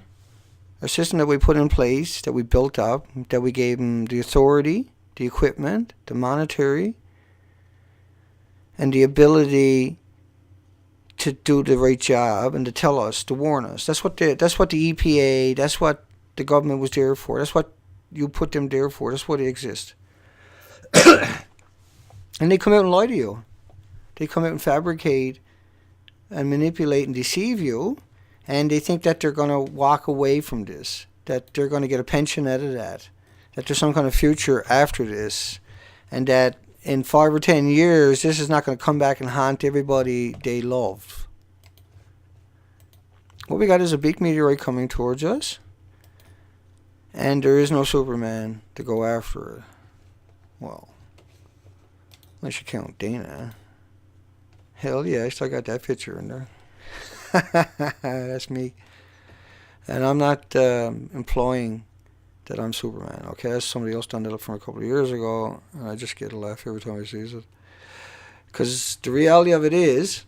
our system that we put in place, that we built up, that we gave them the authority, the equipment, the monetary, and the ability to do the right job and to tell us, to warn us. That's what the EPA, that's what the government was there for. That's what you put them there for. That's why they exist. And they come out and lie to you. They come out and fabricate and manipulate and deceive you, and they think that they're going to walk away from this, that they're going to get a pension out of that there's some kind of future after this, and that in 5 or 10 years this is not going to come back and haunt everybody they loved. What we got is a big meteorite coming towards us, and there is no Superman to go after it. Well, unless you count Dana. Hell yeah, I still got that picture in there. That's me. And I'm not implying that I'm Superman, okay? That's somebody else done that from a couple of years ago, and I just get a laugh every time I see it. Because the reality of it is,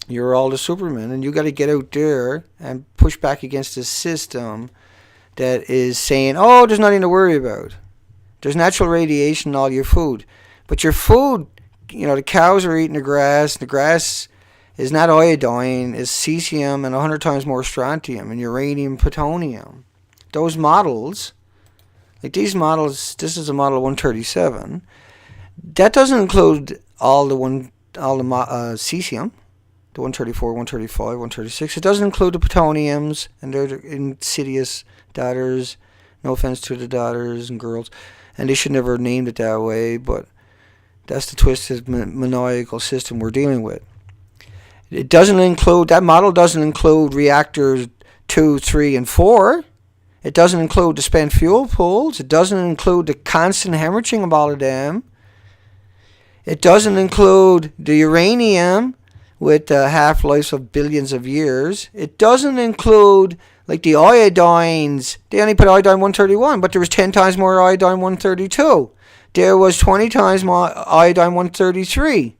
you're all the Superman, and you got to get out there and push back against this system that is saying, oh, there's nothing to worry about. There's natural radiation in all your food. But your food, you know, the cows are eating the grass is not iodine, it's cesium and 100 times more strontium and uranium, plutonium. Those models, like these models, this is a model 137, that doesn't include all the cesium, the 134, 135, 136. It doesn't include the plutoniums and their insidious daughters. No offense to the daughters and girls, and they should never have named it that way, but that's the twisted maniacal system we're dealing with. It doesn't include, that model doesn't include reactors 2, 3, and 4. It doesn't include the spent fuel pools. It doesn't include the constant hemorrhaging of all of them. It doesn't include the uranium with half-lives of billions of years. It doesn't include, like the iodines. They only put iodine 131, but there was 10 times more iodine 132. There was 20 times more iodine 133.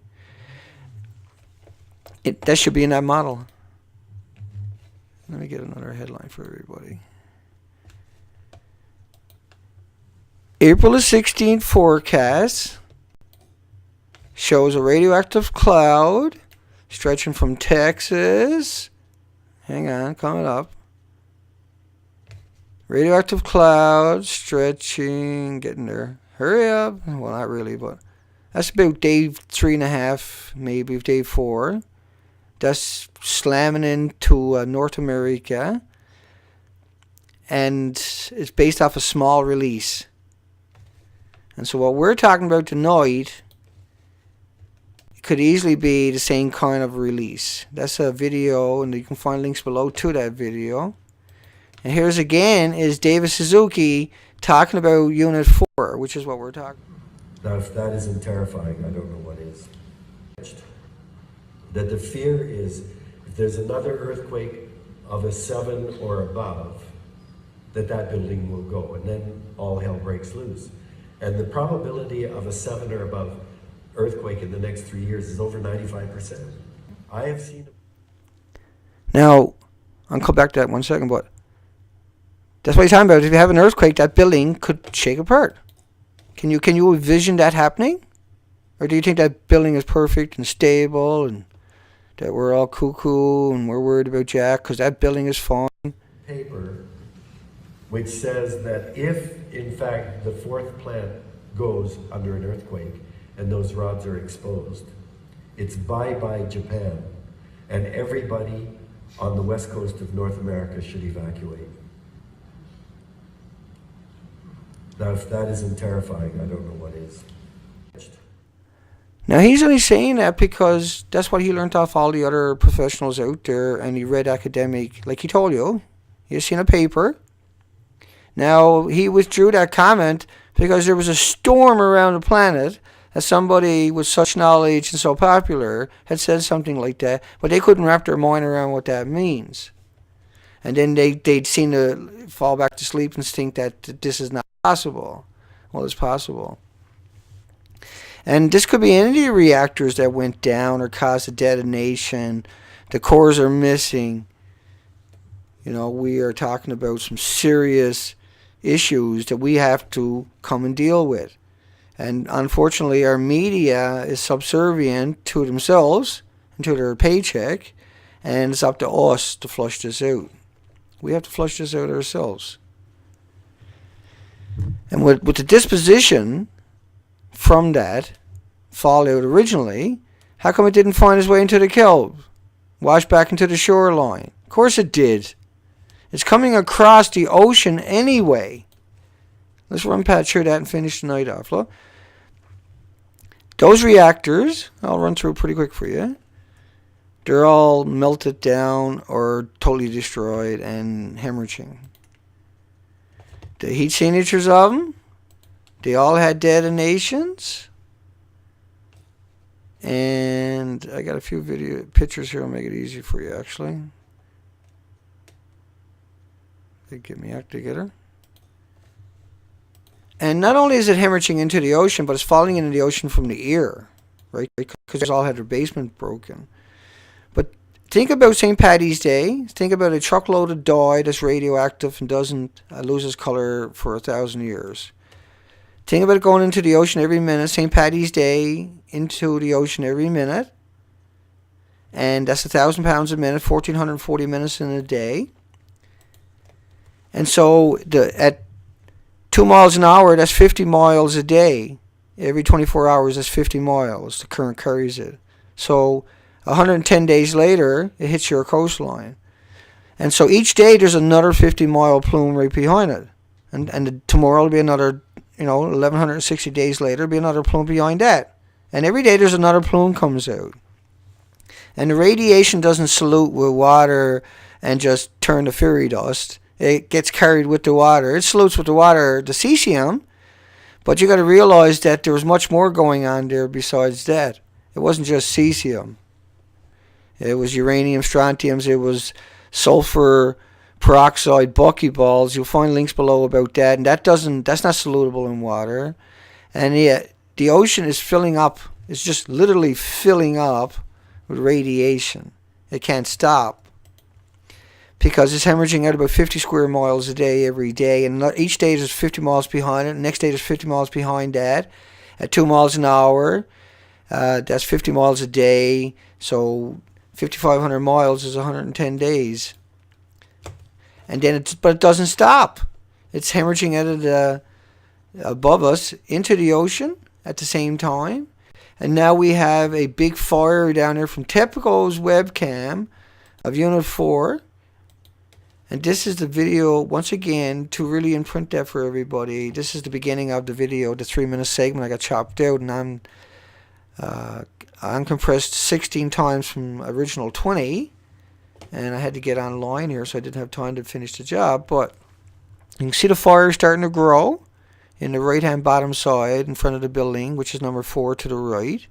That should be in that model. Let me get another headline for everybody. April the 16th forecast shows a radioactive cloud stretching from Texas. Hang on, coming up. Radioactive cloud stretching, getting there. Hurry up. Well, not really, but that's about day 3.5, maybe day 4. That's slamming into North America. And it's based off a small release. And so what we're talking about tonight could easily be the same kind of release. That's a video, and you can find links below to that video. And here's again is David Suzuki talking about Unit 4, which is what we're talking about. Now, if that isn't terrifying, I don't know what is. That the fear is, if there's another earthquake of a 7 or above, that building will go, and then all hell breaks loose. And the probability of a 7 or above earthquake in the next 3 years is over 95%. I have seen. Now, I'll come back to that 1 second, but that's what he's talking about. If you have an earthquake, that building could shake apart. Can you envision that happening? Or do you think that building is perfect and stable and that we're all cuckoo and we're worried about Jack because that building is fine? Paper which says that if, in fact, the 4th plant goes under an earthquake and those rods are exposed, it's bye-bye Japan, and everybody on the west coast of North America should evacuate. Now, if that isn't terrifying, I don't know what is. Now, he's only saying that because that's what he learned off all the other professionals out there, and he read academic, like he told you. He's seen a paper. Now, he withdrew that comment because there was a storm around the planet that somebody with such knowledge and so popular had said something like that, but they couldn't wrap their mind around what that means. And then they'd seem to fall back to sleep and think that this is not possible. Well, it's possible. And this could be any of the reactors that went down or caused a detonation. The cores are missing. You know, we are talking about some serious issues that we have to come and deal with. And unfortunately, our media is subservient to themselves and to their paycheck, and it's up to us to flush this out. We have to flush this out ourselves. And with the disposition from that fallout originally, how come it didn't find its way into the kelp? Wash back into the shoreline? Of course it did. It's coming across the ocean anyway. Let's run past through that and finish the night off. Look. Those reactors, I'll run through pretty quick for you. They're all melted down or totally destroyed and hemorrhaging. The heat signatures of them, they all had detonations. And I got a few pictures here. I'll make it easy for you, actually. They get me act together. And not only is it hemorrhaging into the ocean, but it's falling into the ocean from the ear, right? Because they all had their basement broken. But think about St. Paddy's Day. Think about a truckload of dye that's radioactive and doesn't lose its color for 1,000 years. Think about it going into the ocean every minute. St. Paddy's Day into the ocean every minute. And that's 1,000 pounds a minute, 1,440 minutes in a day. And so at 2 miles an hour, that's 50 miles a day. Every 24 hours, that's 50 miles. The current carries it. So 110 days later, it hits your coastline. And so each day, there's another 50-mile plume right behind it. And tomorrow will be another, 1,160 days later, be another plume behind that. And every day, there's another plume comes out. And the radiation doesn't salute with water and just turn to fairy dust. It gets carried with the water. It salutes with the water, the cesium, but you got to realize that there was much more going on there besides that. It wasn't just cesium. It was uranium, strontiums, it was sulfur peroxide, buckyballs. You'll find links below about that, and that's not solutable in water. And yet the ocean is filling up. It's just literally filling up with radiation. It can't stop. Because it's hemorrhaging out about 50 square miles a day every day. And each day there's 50 miles behind it. The next day there's 50 miles behind that. At 2 miles an hour, that's 50 miles a day. So 5,500 miles is 110 days. And then but it doesn't stop. It's hemorrhaging out of above us into the ocean at the same time. And now we have a big fire down there from TEPCO's webcam of Unit 4. And this is the video, once again, to really imprint that for everybody. This is the beginning of the video, the 3-minute segment. I got chopped out, and uncompressed 16 times from original 20, and I had to get online here, so I didn't have time to finish the job. But you can see the fire starting to grow in the right-hand bottom side in front of the building, which is number 4 to the right.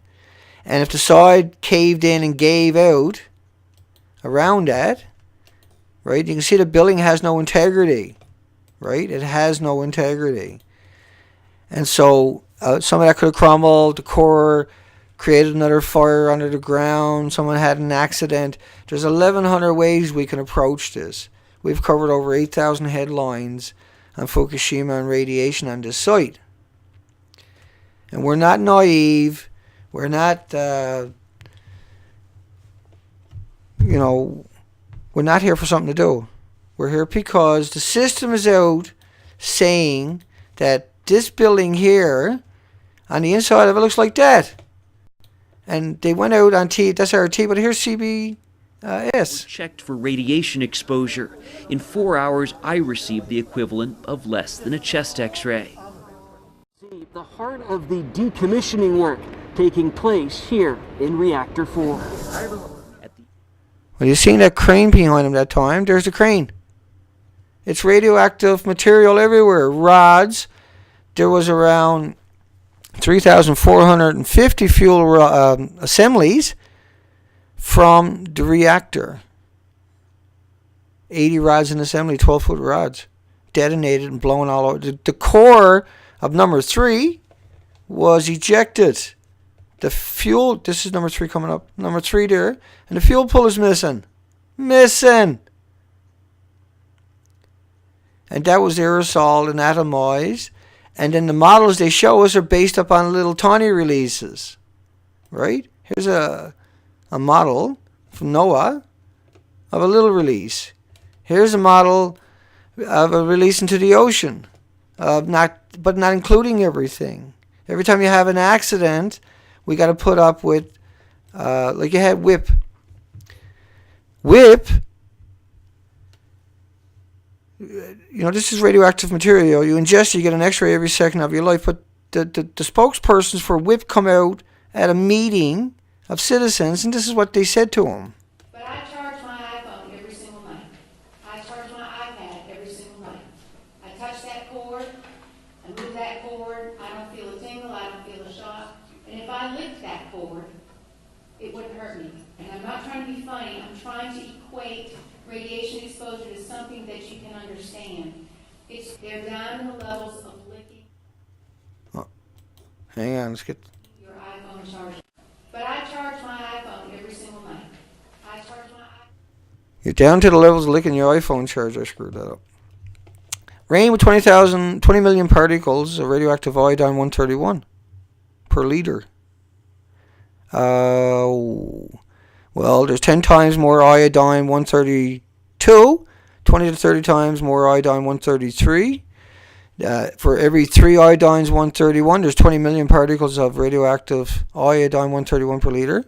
And if the side caved in and gave out around that, right, you can see the building has no integrity, right? It has no integrity. And so some of that could have crumbled, the core created another fire under the ground, someone had an accident. There's 1,100 ways we can approach this. We've covered over 8,000 headlines on Fukushima and radiation on this site. And we're not naive. We're not, we're not here for something to do. We're here because the system is out saying that this building here, on the inside of it, looks like that. And they went out on that's RT, but here's CBS. Checked for radiation exposure. In 4 hours, I received the equivalent of less than a chest X-ray. See the heart of the decommissioning work taking place here in Reactor 4. Well, you seen that crane behind him that time? There's the crane. It's radioactive material everywhere. Rods. There was around 3,450 fuel assemblies from the reactor. 80 rods in assembly, 12-foot rods, detonated and blown all over. The core of number 3 was ejected. The fuel, this is number 3 coming up, number 3 there, and the fuel pool is missing. Missing! And that was aerosol and atomized. And then the models they show us are based upon little tiny releases, right? Here's a model from NOAA of a little release. Here's a model of a release into the ocean, but not including everything. Every time you have an accident, we got to put up with, like you had WIP. WIP. This is radioactive material. You ingest it, you get an X-ray every second of your life. But the spokespersons for WIP come out at a meeting of citizens, and this is what they said to them. But I charge my iPhone every single night. I charge my iPad every single night. I touch that cord, I move that cord, I don't feel a tingle, I don't feel a shock. And if I licked that cord, it wouldn't hurt me. And I'm not trying to be funny, I'm trying to equate radiation exposure to something that you can understand. They're down in the levels of licking. Oh, hang on, let's get Your iPhone charger. But I charge my iPhone every single night. I charge my iPhone. You're down to the levels of licking your iPhone charger. I screwed that up. Rain with 20 million particles of radioactive iodine 131 per liter. Well, there's 10 times more iodine 132, 20 to 30 times more iodine 133. For every 3 iodines 131, there's 20 million particles of radioactive iodine 131 per liter.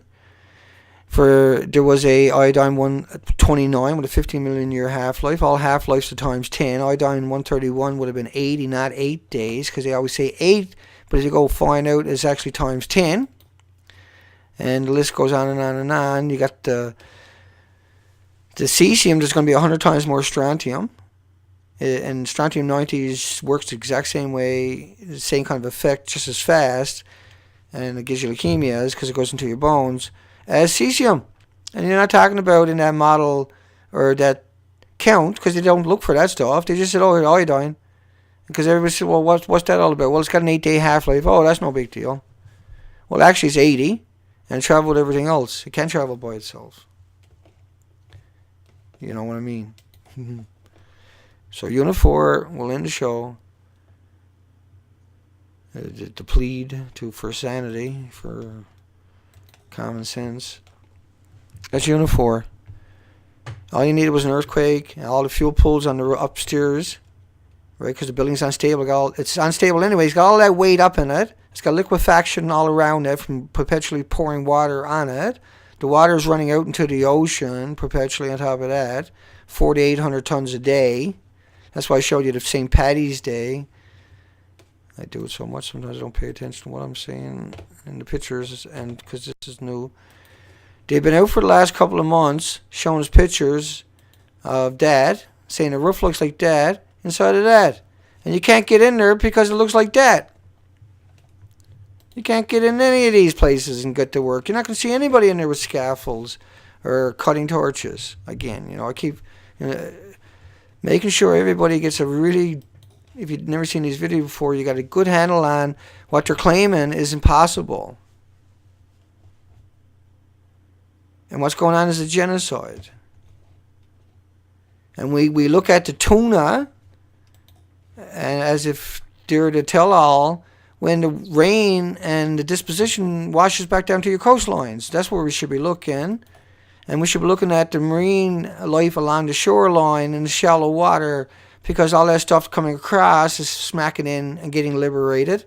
There was a iodine 129 with a 15 million year half-life. All half-lives are times 10. Iodine 131 would have been 80, not 8 days, because they always say 8, but as you go find out, it's actually times 10. And the list goes on and on and on. You got the cesium, there's going to be 100 times more strontium. And strontium 90 works the exact same way, the same kind of effect, just as fast. And it gives you leukemias because it goes into your bones as cesium. And you're not talking about in that model or that count, because they don't look for that stuff. They just said, oh, iodine. Because everybody said, well, what's that all about? Well, it's got an 8-day half-life. Oh, that's no big deal. Well, actually, it's 80. And travel with everything else. It can't travel by itself. You know what I mean? So Unit 4 will end the show. The plead for sanity, for common sense. That's Unit 4. All you needed was an earthquake, and all the fuel pools on the upstairs, right? Because the building's unstable. It's unstable anyway. It's got all that weight up in it. It's got liquefaction all around it from perpetually pouring water on it. The water is running out into the ocean perpetually on top of that. 4,800 tons a day. That's why I showed you the St. Paddy's Day I do it so much sometimes I don't pay attention to what I'm saying in the pictures, and because this is new. They've been out for the last couple of months showing us pictures of Dad, saying the roof looks like Dad inside of that. And you can't get in there because it looks like that. You can't get in any of these places and get to work. You're not going to see anybody in there with scaffolds or cutting torches. Again, I keep making sure everybody gets a really, if you've never seen these videos before, you got a good handle on what they're claiming is impossible. And what's going on is a genocide. And we look at the tuna and as if they're the tell-all, when the rain and the disposition washes back down to your coastlines. That's where we should be looking. And we should be looking at the marine life along the shoreline in the shallow water, because all that stuff coming across is smacking in and getting liberated.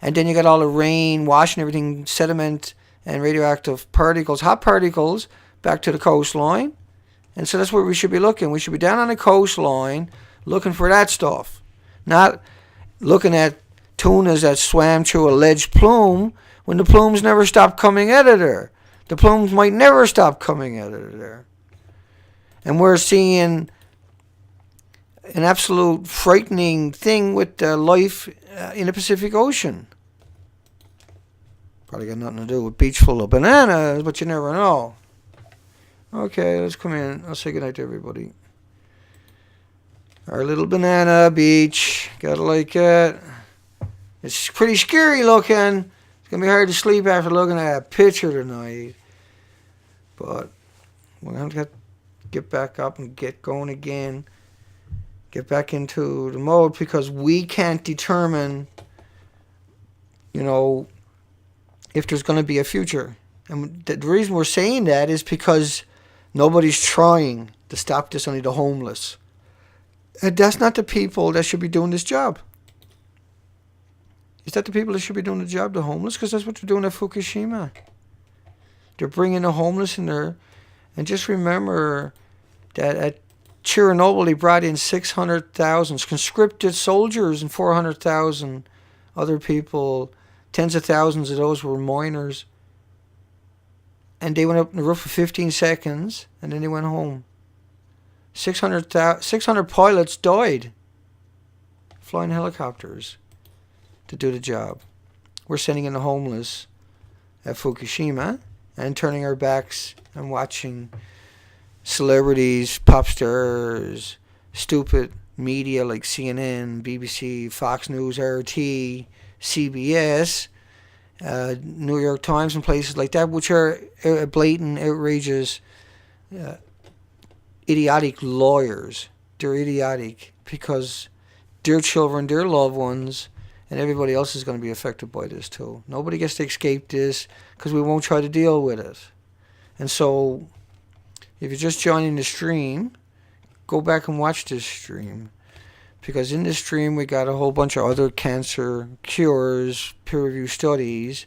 And then you got all the rain washing everything, sediment and radioactive particles, hot particles, back to the coastline. And so that's where we should be looking. We should be down on the coastline looking for that stuff. Not looking at tunas that swam through a ledge plume when the plumes never stopped coming out of there. The plumes might never stop coming out of there. And we're seeing an absolute frightening thing with life in the Pacific Ocean. Probably got nothing to do with beach full of bananas, but you never know. Okay, let's come in. I'll say goodnight to everybody. Our little banana beach. Gotta like it. It's pretty scary looking. It's going to be hard to sleep after looking at that picture tonight. But we're going to get back up and get going again. Get back into the mode, because we can't determine, if there's going to be a future. And the reason we're saying that is because nobody's trying to stop this, only the homeless. And that's not the people that should be doing this job. Is that the people that should be doing the job, the homeless? Because that's what they're doing at Fukushima. They're bringing the homeless in there. And just remember that at Chernobyl, they brought in 600,000 conscripted soldiers and 400,000 other people. Tens of thousands of those were miners. And they went up on the roof for 15 seconds, and then they went home. 600 pilots died flying helicopters to do the job. We're sending in the homeless at Fukushima and turning our backs and watching celebrities, pop stars, stupid media like CNN, BBC, Fox News, RT, CBS, New York Times and places like that, which are blatant, outrageous, idiotic lawyers. They're idiotic because their children, their loved ones, and everybody else is going to be affected by this too. Nobody gets to escape this because we won't try to deal with it. And so, if you're just joining the stream, go back and watch this stream. Because in this stream, we got a whole bunch of other cancer cures, peer-reviewed studies,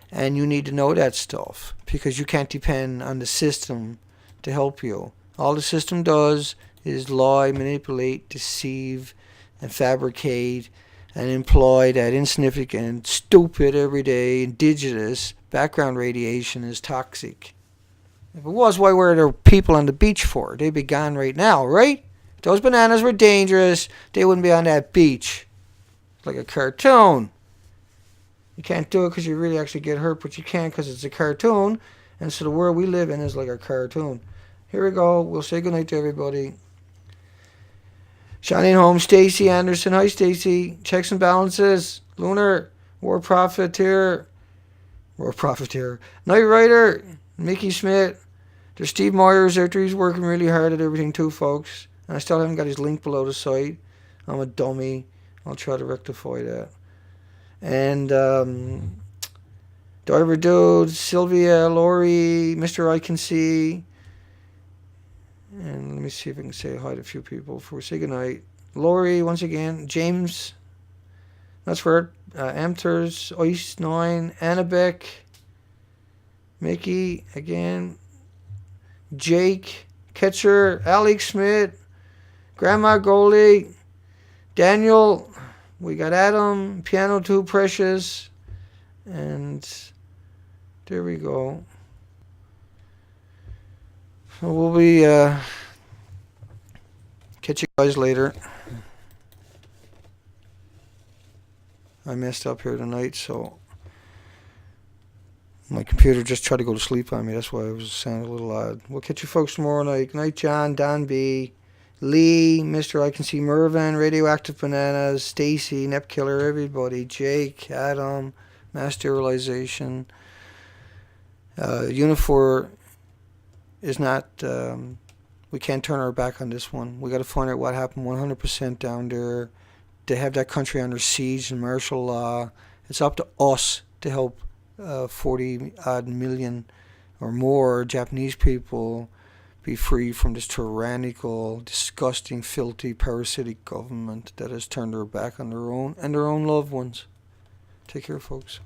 and you need to know that stuff. Because you can't depend on the system to help you. All the system does is lie, manipulate, deceive, and fabricate, and employ that insignificant, stupid, everyday, indigenous background radiation is toxic. If it was, why were there people on the beach for? They'd be gone right now, right? If those bananas were dangerous, they wouldn't be on that beach. It's like a cartoon. You can't do it because you really actually get hurt, but you can because it's a cartoon. And so the world we live in is like a cartoon. Here we go. We'll say goodnight to everybody. Shining home, Stacy Anderson. Hi, Stacy. Checks and balances. Lunar. War Profiteer. Night Rider. Mickey Smith. There's Steve Myers out there. He's working really hard at everything too, folks. And I still haven't got his link below the site. I'm a dummy. I'll try to rectify that. And Diver Dude, Sylvia, Lori, Mr. I Can See. And let me see if I can say hi to a few people before we say goodnight. Lori, once again. James. That's where Amters, Ice 9, Annabeck. Mickey, again. Jake, Ketcher, Alex Smith, Grandma Goldie, Daniel, We got Adam, Piano 2 Precious, and there we go. So we'll be catch you guys later. I messed up here tonight, so my computer just tried to go to sleep on me. That's why I was sounding a little odd. We'll catch you folks tomorrow night. Good night, John, Don B, Lee, Mr. I Can See Mervyn, Radioactive Bananas, Stacy, Nep Killer, everybody, Jake, Adam, Mass Sterilization. Unifor is not, we can't turn our back on this one. We got to find out what happened 100% down there. They have that country under siege and martial law. It's up to us to help 40 odd million or more Japanese people be free from this tyrannical, disgusting, filthy, parasitic government that has turned their back on their own and their own loved ones. Take care, folks.